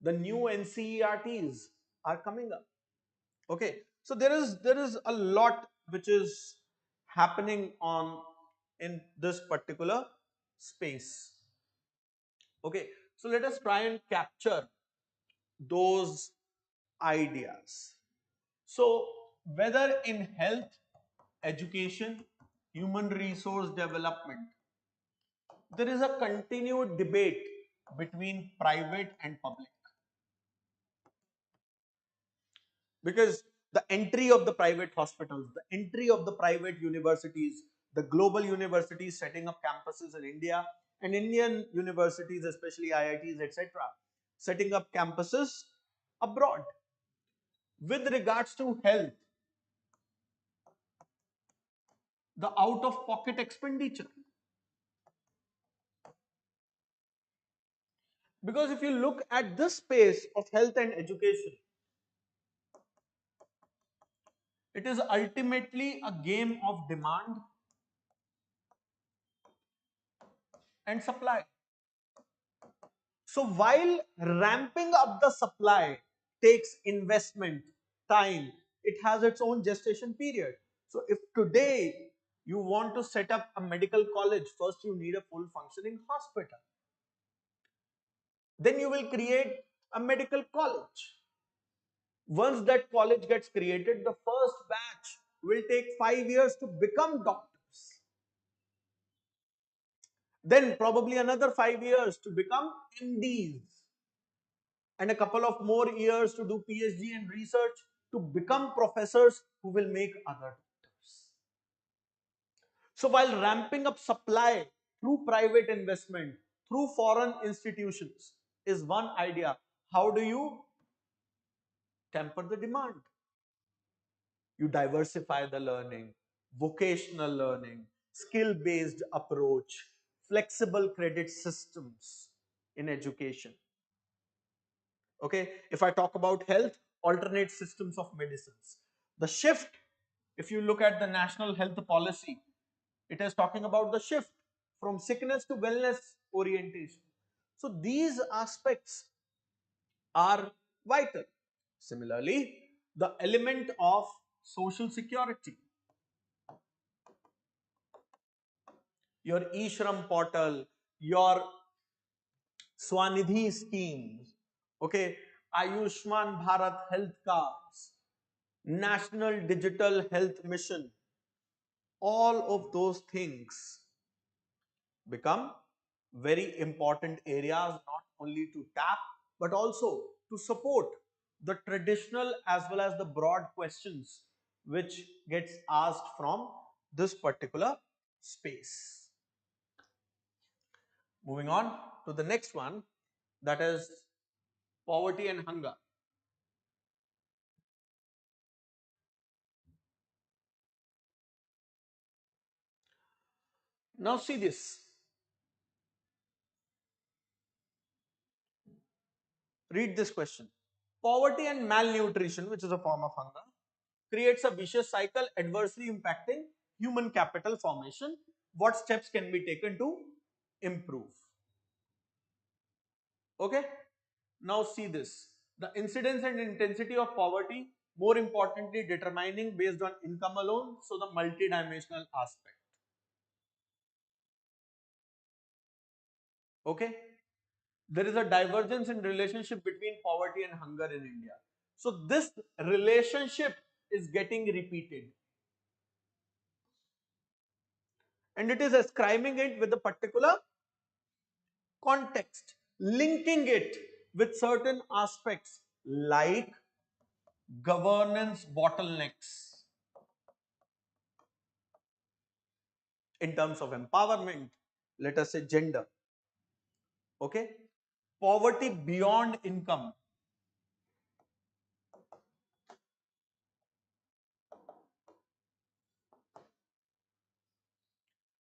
The new NCERTs are coming up. Okay, so there is a lot which is happening on in this particular space. Okay, so let us try and capture those ideas. So whether in health, education, human resource development, there is a continued debate between private and public, because the entry of the private hospitals, the entry of the private universities, the global universities setting up campuses in India, and Indian universities, especially IITs, etc., setting up campuses abroad. With regards to health, the out of pocket expenditure. Because if you look at this space of health and education, it is ultimately a game of demand and supply. So while ramping up the supply takes investment, time, it has its own gestation period. So if today You want to set up a medical college, first you need a full functioning hospital. Then you will create a medical college. Once that college gets created, the first batch will take 5 years to become doctors. Then probably another 5 years to become MDs. And a couple of more years to do PhD and research to become professors who will make other doctors. So while ramping up supply through private investment, through foreign institutions is one idea. How do you temper the demand? You diversify the learning, vocational learning, skill-based approach, flexible credit systems in education. Okay, if I talk about health, alternate systems of medicines. The shift, if you look at the national health policy, it is talking about the shift from sickness to wellness orientation. So these aspects are vital. Similarly, the element of social security, your e-shram portal, your Swanidhi schemes, okay, Ayushman Bharat health cards, National Digital Health Mission, all of those things become very important areas, not only to tap but also to support the traditional as well as the broad questions which gets asked from this particular space. Moving on to the next one, that is poverty and hunger. Now see this. Read this question. Poverty and malnutrition, which is a form of hunger, creates a vicious cycle adversely impacting human capital formation. What steps can be taken to improve? Okay. Now see this. The incidence and intensity of poverty, more importantly determining based on income alone, so the multidimensional aspect. Okay. There is a divergence in relationship between poverty and hunger in India. So this relationship is getting repeated. And it is ascribing it with a particular context, linking it with certain aspects like governance bottlenecks in terms of empowerment, let us say gender, okay, poverty beyond income,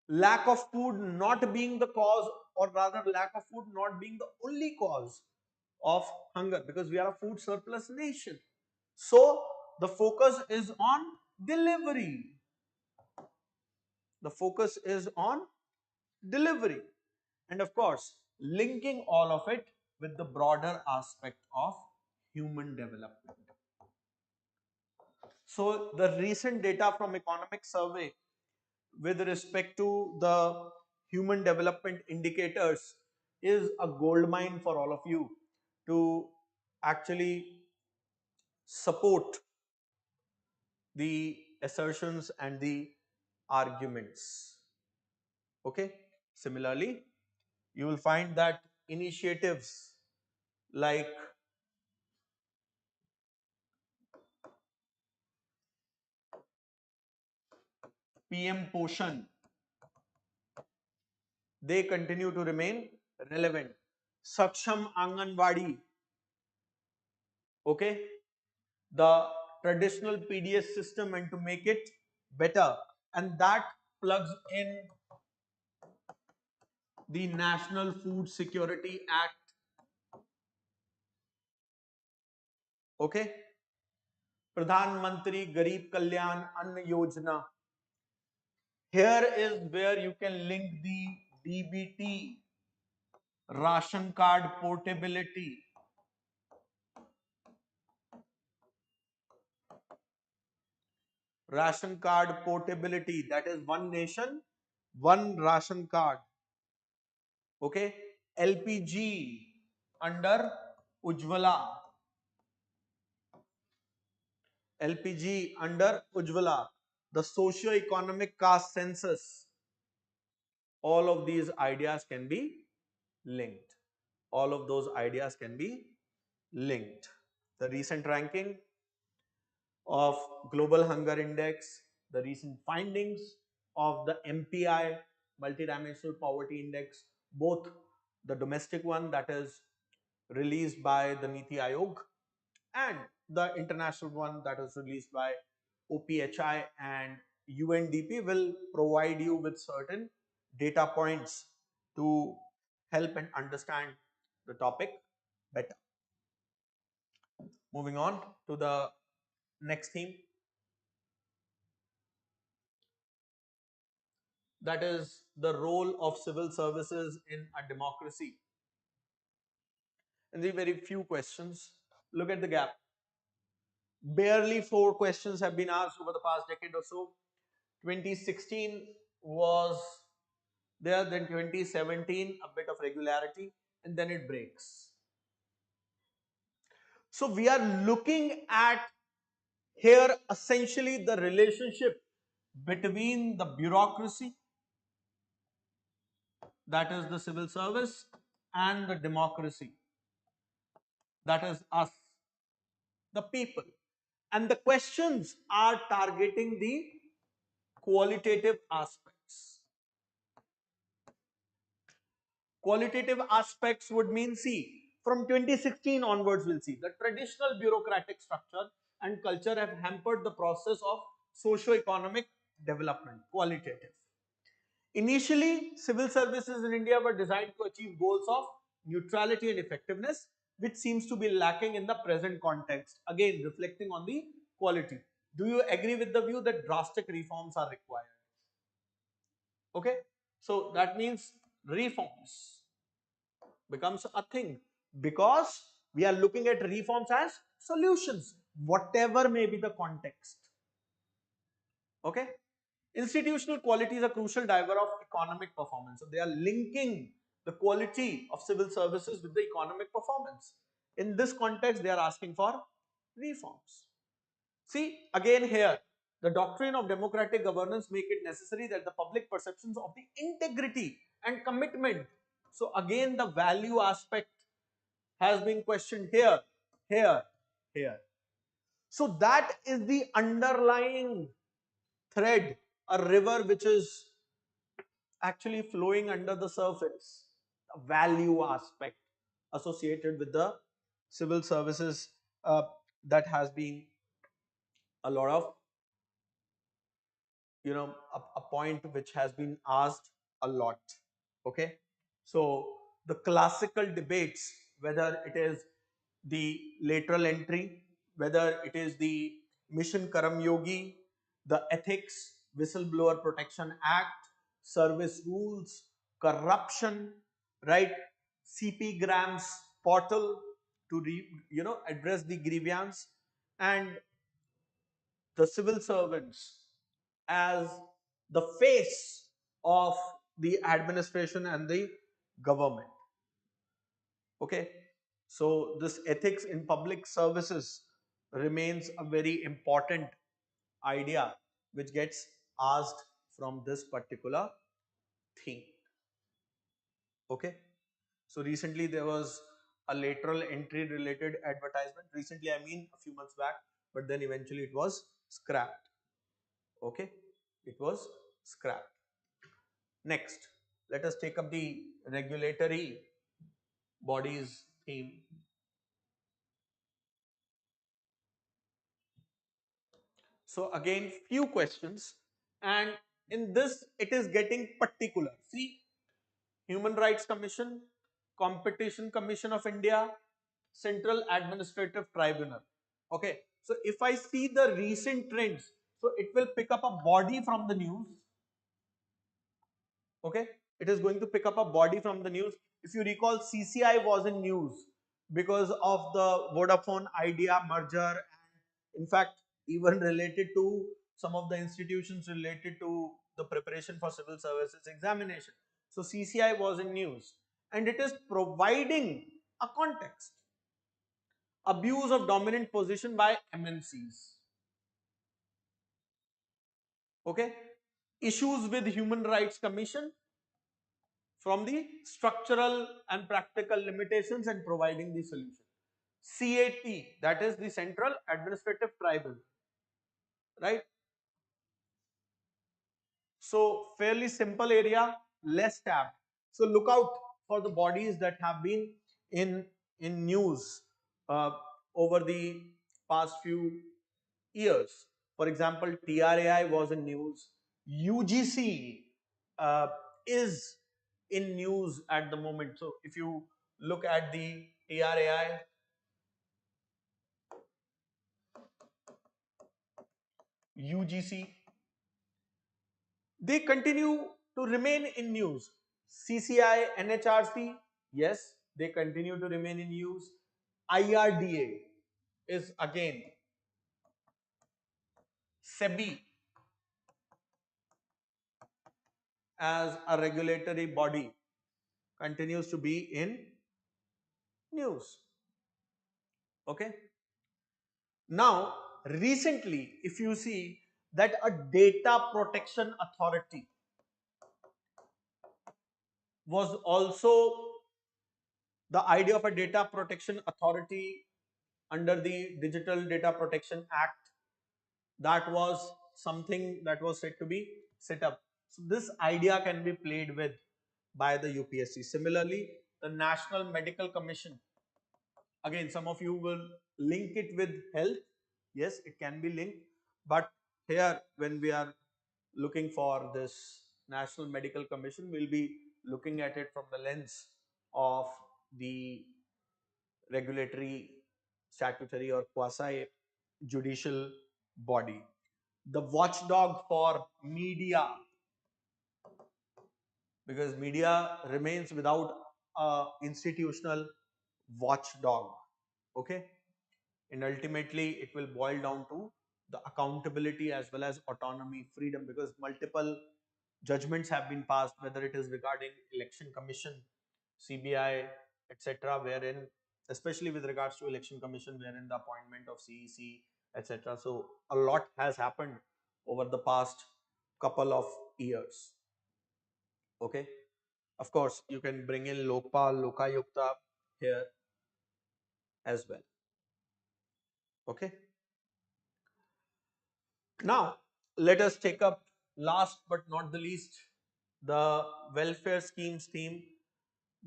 lack of food not being the cause, or rather lack of food not being the only cause of hunger, because we are a food surplus nation. So the focus is on delivery. The focus is on delivery. And of course, linking all of it with the broader aspect of human development. So the recent data from economic survey with respect to the human development indicators is a gold mine for all of you to actually support the assertions and the arguments. Okay. Similarly, you will find that initiatives like PM Poshan, they continue to remain relevant. Saksham Anganwadi, okay, the traditional PDS system, and to make it better, and that plugs in the National Food Security Act, okay, Pradhan Mantri Garib Kalyan Anna Yojana. Here is where you can link the DBT, ration card portability, ration card portability, that is one nation, one ration card. Okay, LPG under Ujjwala, LPG under Ujjwala, the socio-economic caste census, all of these ideas can be linked. All of those ideas can be linked. The recent ranking of Global Hunger Index, the recent findings of the MPI, Multidimensional Poverty Index, both the domestic one that is released by the Niti Aayog and the international one that is released by OPHI and UNDP will provide you with certain data points to help and understand the topic better. Moving on to the next theme, that is the role of civil services in a democracy. And the very few questions. Look at the gap. Barely 4 questions have been asked over the past decade or so. 2016 was there, then 2017 a bit of regularity, and then it breaks. So we are looking at here essentially the relationship between the bureaucracy, that is the civil service, and the democracy, that is us, the people. And the questions are targeting the qualitative aspects. Qualitative aspects would mean, see, from 2016 onwards, we'll see the traditional bureaucratic structure and culture have hampered the process of socio-economic development, qualitative. Initially, civil services in India were designed to achieve goals of neutrality and effectiveness, which seems to be lacking in the present context. Again, reflecting on the quality. Do you agree with the view that drastic reforms are required? Okay, so that means reforms becomes a thing because we are looking at reforms as solutions, whatever may be the context. Okay, institutional quality is a crucial driver of economic performance. So they are linking the quality of civil services with the economic performance. In this context, they are asking for reforms. See, again here, the doctrine of democratic governance make it necessary that the public perceptions of the integrity and commitment. So again, the value aspect has been questioned here, here, here. So that is the underlying thread, a river which is actually flowing under the surface, the value aspect associated with the civil services, that has been a lot of, a point which has been asked a lot. Okay, so the classical debates, whether it is the lateral entry, whether it is the mission Karam Yogi, the ethics, whistleblower protection act, service rules, corruption, right, CP grams portal to address the grievance, and the civil servants as the face of the administration and the government. Okay, so this ethics in public services remains a very important idea which gets asked from this particular theme. Okay, so recently there was a lateral entry related advertisement. Recently, I mean a few months back, but then eventually it was scrapped. Okay, it was scrapped. Next, let us take up the regulatory bodies theme. So again, few questions, and in this it is getting particular. See, Human Rights Commission, Competition Commission of India, Central Administrative Tribunal. Okay, so if I see the recent trends, so it will pick up a body from the news. Okay, it is going to pick up a body from the news. If you recall, CCI was in news because of the Vodafone Idea merger, and in fact even related to some of the institutions related to the preparation for civil services examination. So CCI was in news, and it is providing a context. Abuse of dominant position by MNCs. Okay. Issues with Human Rights Commission from the structural and practical limitations and providing the solution. CAT, that is the Central Administrative Tribunal, right? So fairly simple area, less tapped. So look out for the bodies that have been in news uh, over the past few years. For example, TRAI was in news. UGC uh, is in news at the moment. So if you look at the TRAI, UGC, they continue to remain in news. CCI, NHRC, yes, they continue to remain in news. IRDA is again, SEBI as a regulatory body continues to be in news. Okay. Now, recently, if you see that a data protection authority was also, the idea of a data protection authority under the Digital Data Protection Act, that was something that was said to be set up. So this idea can be played with by the UPSC. Similarly, the National Medical Commission, again, some of you will link it with health. Yes, it can be linked, but here when we are looking for this National Medical Commission, we'll be looking at it from the lens of the regulatory, statutory or quasi judicial body. The watchdog for media, because media remains without a institutional watchdog. Okay. And ultimately it will boil down to the accountability as well as autonomy, freedom, because multiple judgments have been passed, whether it is regarding election commission, CBI, etc., wherein, especially with regards to election commission, wherein the appointment of CEC, etc., so a lot has happened over the past couple of years. Okay. Of course you can bring in Lokpal, Lokayukta here as well. Okay. Now, let us take up, last but not the least, the welfare schemes theme,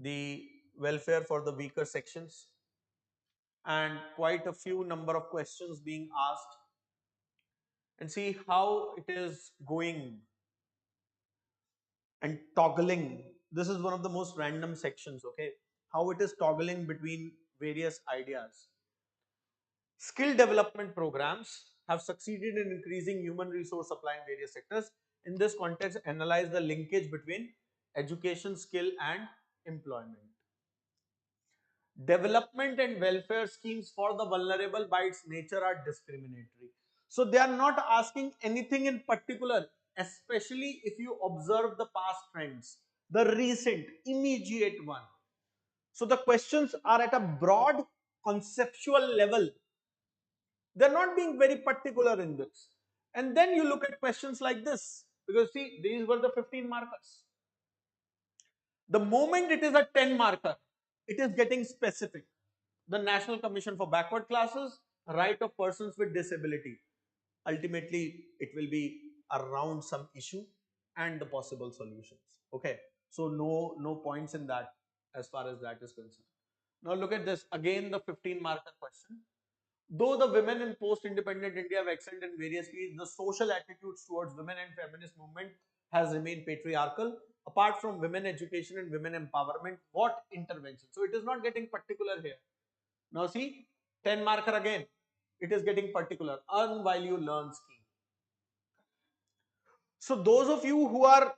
the welfare for the weaker sections, and quite a few number of questions being asked, and see how it is going and toggling. This is one of the most random sections, okay? How it is toggling between various ideas. Skill development programs have succeeded in increasing human resource supply in various sectors. In this context, analyze the linkage between education, skill, and employment. Development and welfare schemes for the vulnerable by its nature are discriminatory. So they are not asking anything in particular, especially if you observe the past trends, the recent, immediate one. So the questions are at a broad conceptual level. They're not being very particular in this. And then you look at questions like this, because see, these were the 15 markers. The moment it is a 10 marker, it is getting specific. The National Commission for Backward Classes, right of persons with disability. Ultimately, it will be around some issue and the possible solutions. Okay. So no points in that as far as that is concerned. Now look at this, again the 15 marker question. Though the women in post-independent India have excelled in various fields, the social attitudes towards women and feminist movement has remained patriarchal. Apart from women education and women empowerment, what intervention? So it is not getting particular here. Now see, 10 marker again. It is getting particular. Earn while you learn scheme. So those of you who are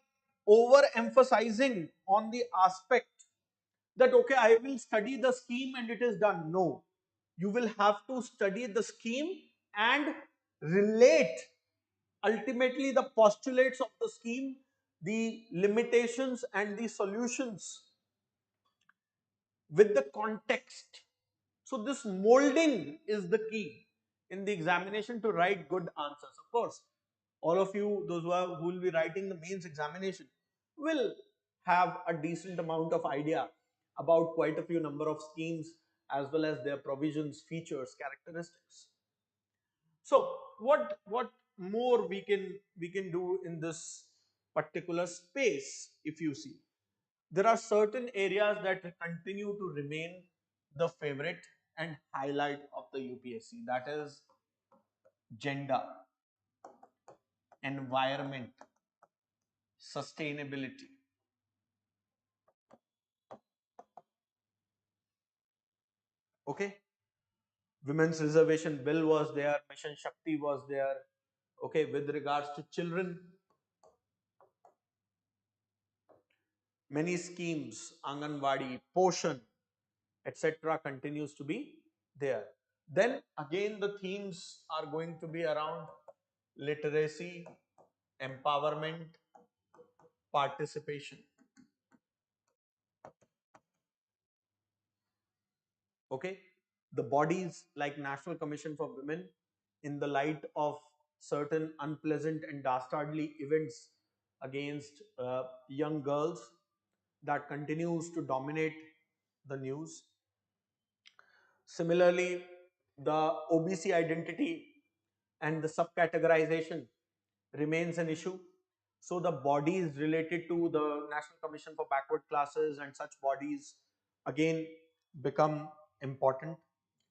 over-emphasizing on the aspect that, okay, I will study the scheme and it is done. No, you will have to study the scheme and relate ultimately the postulates of the scheme, the limitations and the solutions with the context. So this molding is the key in the examination to write good answers. Of course, all of you, those who will be writing the mains examination, will have a decent amount of idea about quite a few number of schemes as well as their provisions, features, characteristics. So what more we can do in this particular space? If you see, there are certain areas that continue to remain the favorite and highlight of the UPSC. That is gender, environment, sustainability. Okay, women's reservation bill was there, Mission Shakti was there. Okay, with regards to children, many schemes, Anganwadi, Poshan, etc. continues to be there. Then again the themes are going to be around literacy, empowerment, participation. Okay, the bodies like National Commission for Women, in the light of certain unpleasant and dastardly events against young girls, that continues to dominate the news. Similarly, the OBC identity and the subcategorization remains an issue. So the bodies related to the National Commission for Backward Classes and such bodies again become important.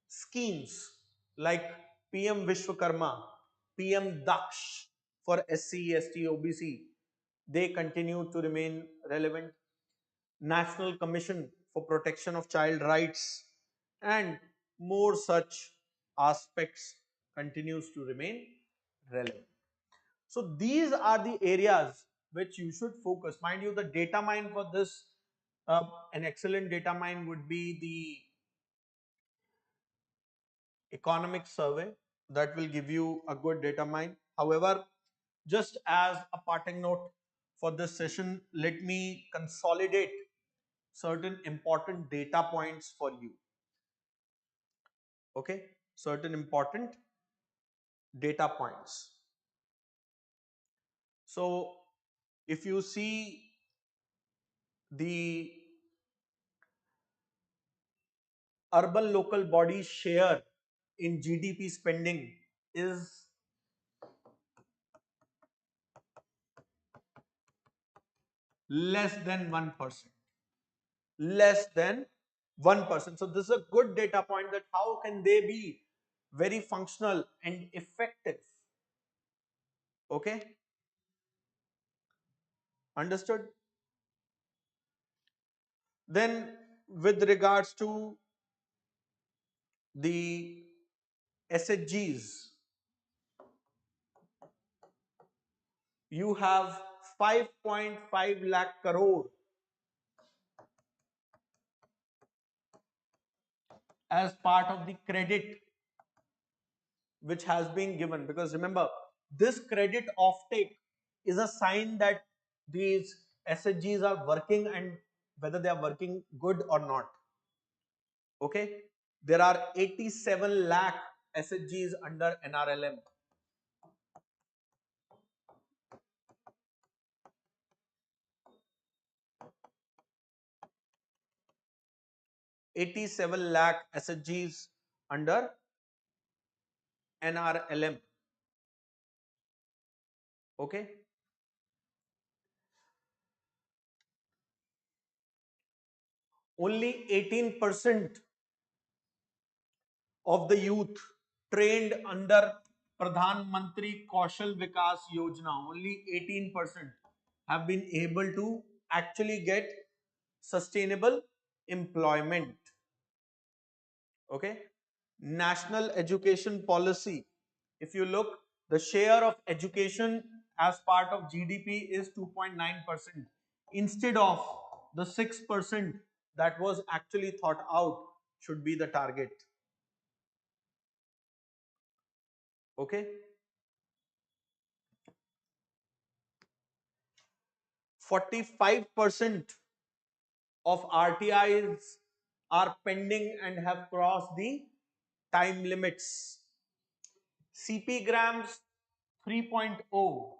Schemes like PM Vishwakarma, PM Daksh for SC, ST, OBC, they continue to remain relevant. National Commission for Protection of Child Rights and more such aspects continues to remain relevant. So these are the areas which you should focus. Mind you, the data mine for this, an excellent data mine would be the economic survey that will give you a good data mine. However, just as a parting note for this session, let me consolidate certain important data points for you. Okay, certain important data points. So if you see the urban local body share in GDP spending is less than 1%. Less than 1%. So this is a good data point, that how can they be very functional and effective. Okay, understood? Then with regards to the SHGs, you have 5.5 lakh crore as part of the credit which has been given. Because remember, this credit offtake is a sign that these SHGs are working, and whether they are working good or not. Okay, there are 87 lakh SHGs under NRLM. 87 lakh SHGs under NRLM. Okay, only 18% of the youth trained under Pradhan Mantri Kaushal Vikas Yojana, only 18% have been able to actually get sustainable employment. Okay, national education policy, if you look, the share of education as part of GDP is 2.9% instead of the 6% that was actually thought out should be the target. Okay, 45% of RTIs are pending and have crossed the time limits. CP grams 3.0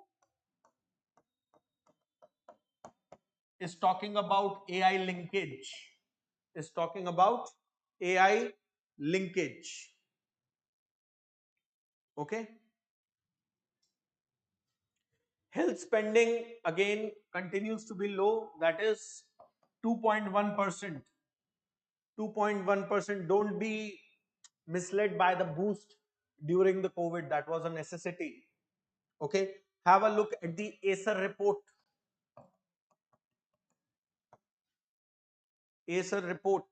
is talking about AI linkage. Is talking about AI linkage. Okay. Health spending again continues to be low. That is 2.1%. 2.1%. Don't be misled by the boost during the COVID. That was a necessity. Okay. Have a look at the Acer report. Acer report.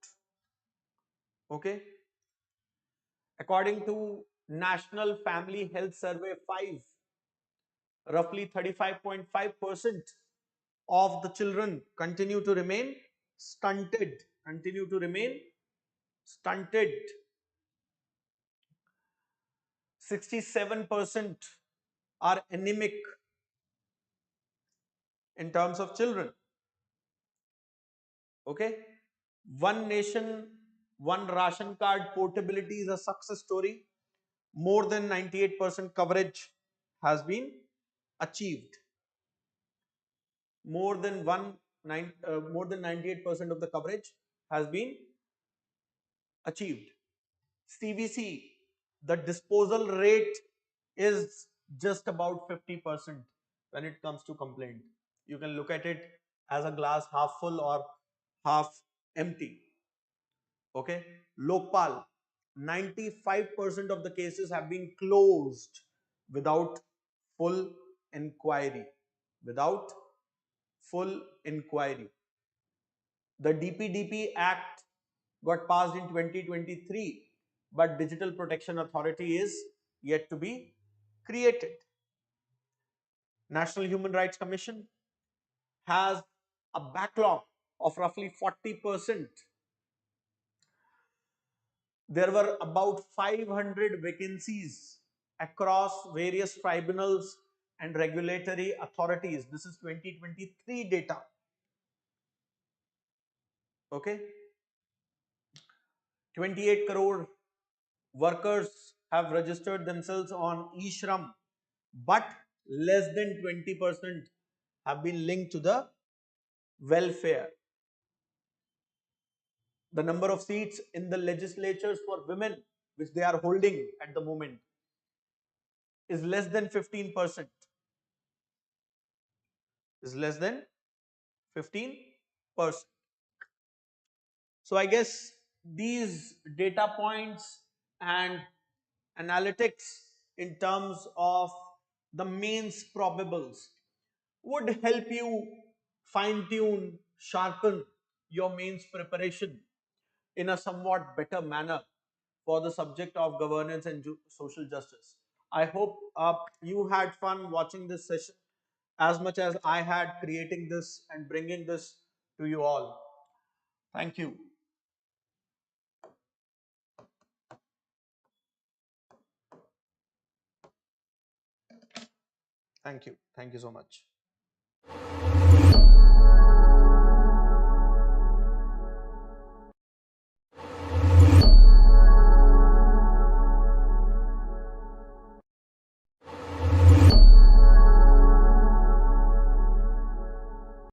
Okay. According to National Family Health Survey 5, roughly 35.5% of the children continue to remain stunted. Continue to remain stunted. 67% are anemic in terms of children. Okay. One nation, one ration card portability is a success story. More than 98% coverage has been achieved. More than 98% of the coverage has been achieved. CVC, the disposal rate is just about 50% when it comes to complaint. You can look at it as a glass half full or half empty. Okay. Lokpal, 95% of the cases have been closed without full inquiry. Without full inquiry. The DPDP Act got passed in 2023, but Digital Protection Authority is yet to be created. National Human Rights Commission has a backlog of roughly 40%. There were about 500 vacancies across various tribunals and regulatory authorities. This is 2023 data. Okay. 28 crore workers have registered themselves on eShram, but less than 20% have been linked to the welfare. The number of seats in the legislatures for women which they are holding at the moment is less than 15%. Is less than 15%. So I guess these data points and analytics in terms of the mains probables would help you fine tune, sharpen your mains preparation in a somewhat better manner for the subject of governance and social justice. I hope you had fun watching this session as much as I had creating this and bringing this to you all. Thank you. Thank you. Thank you so much.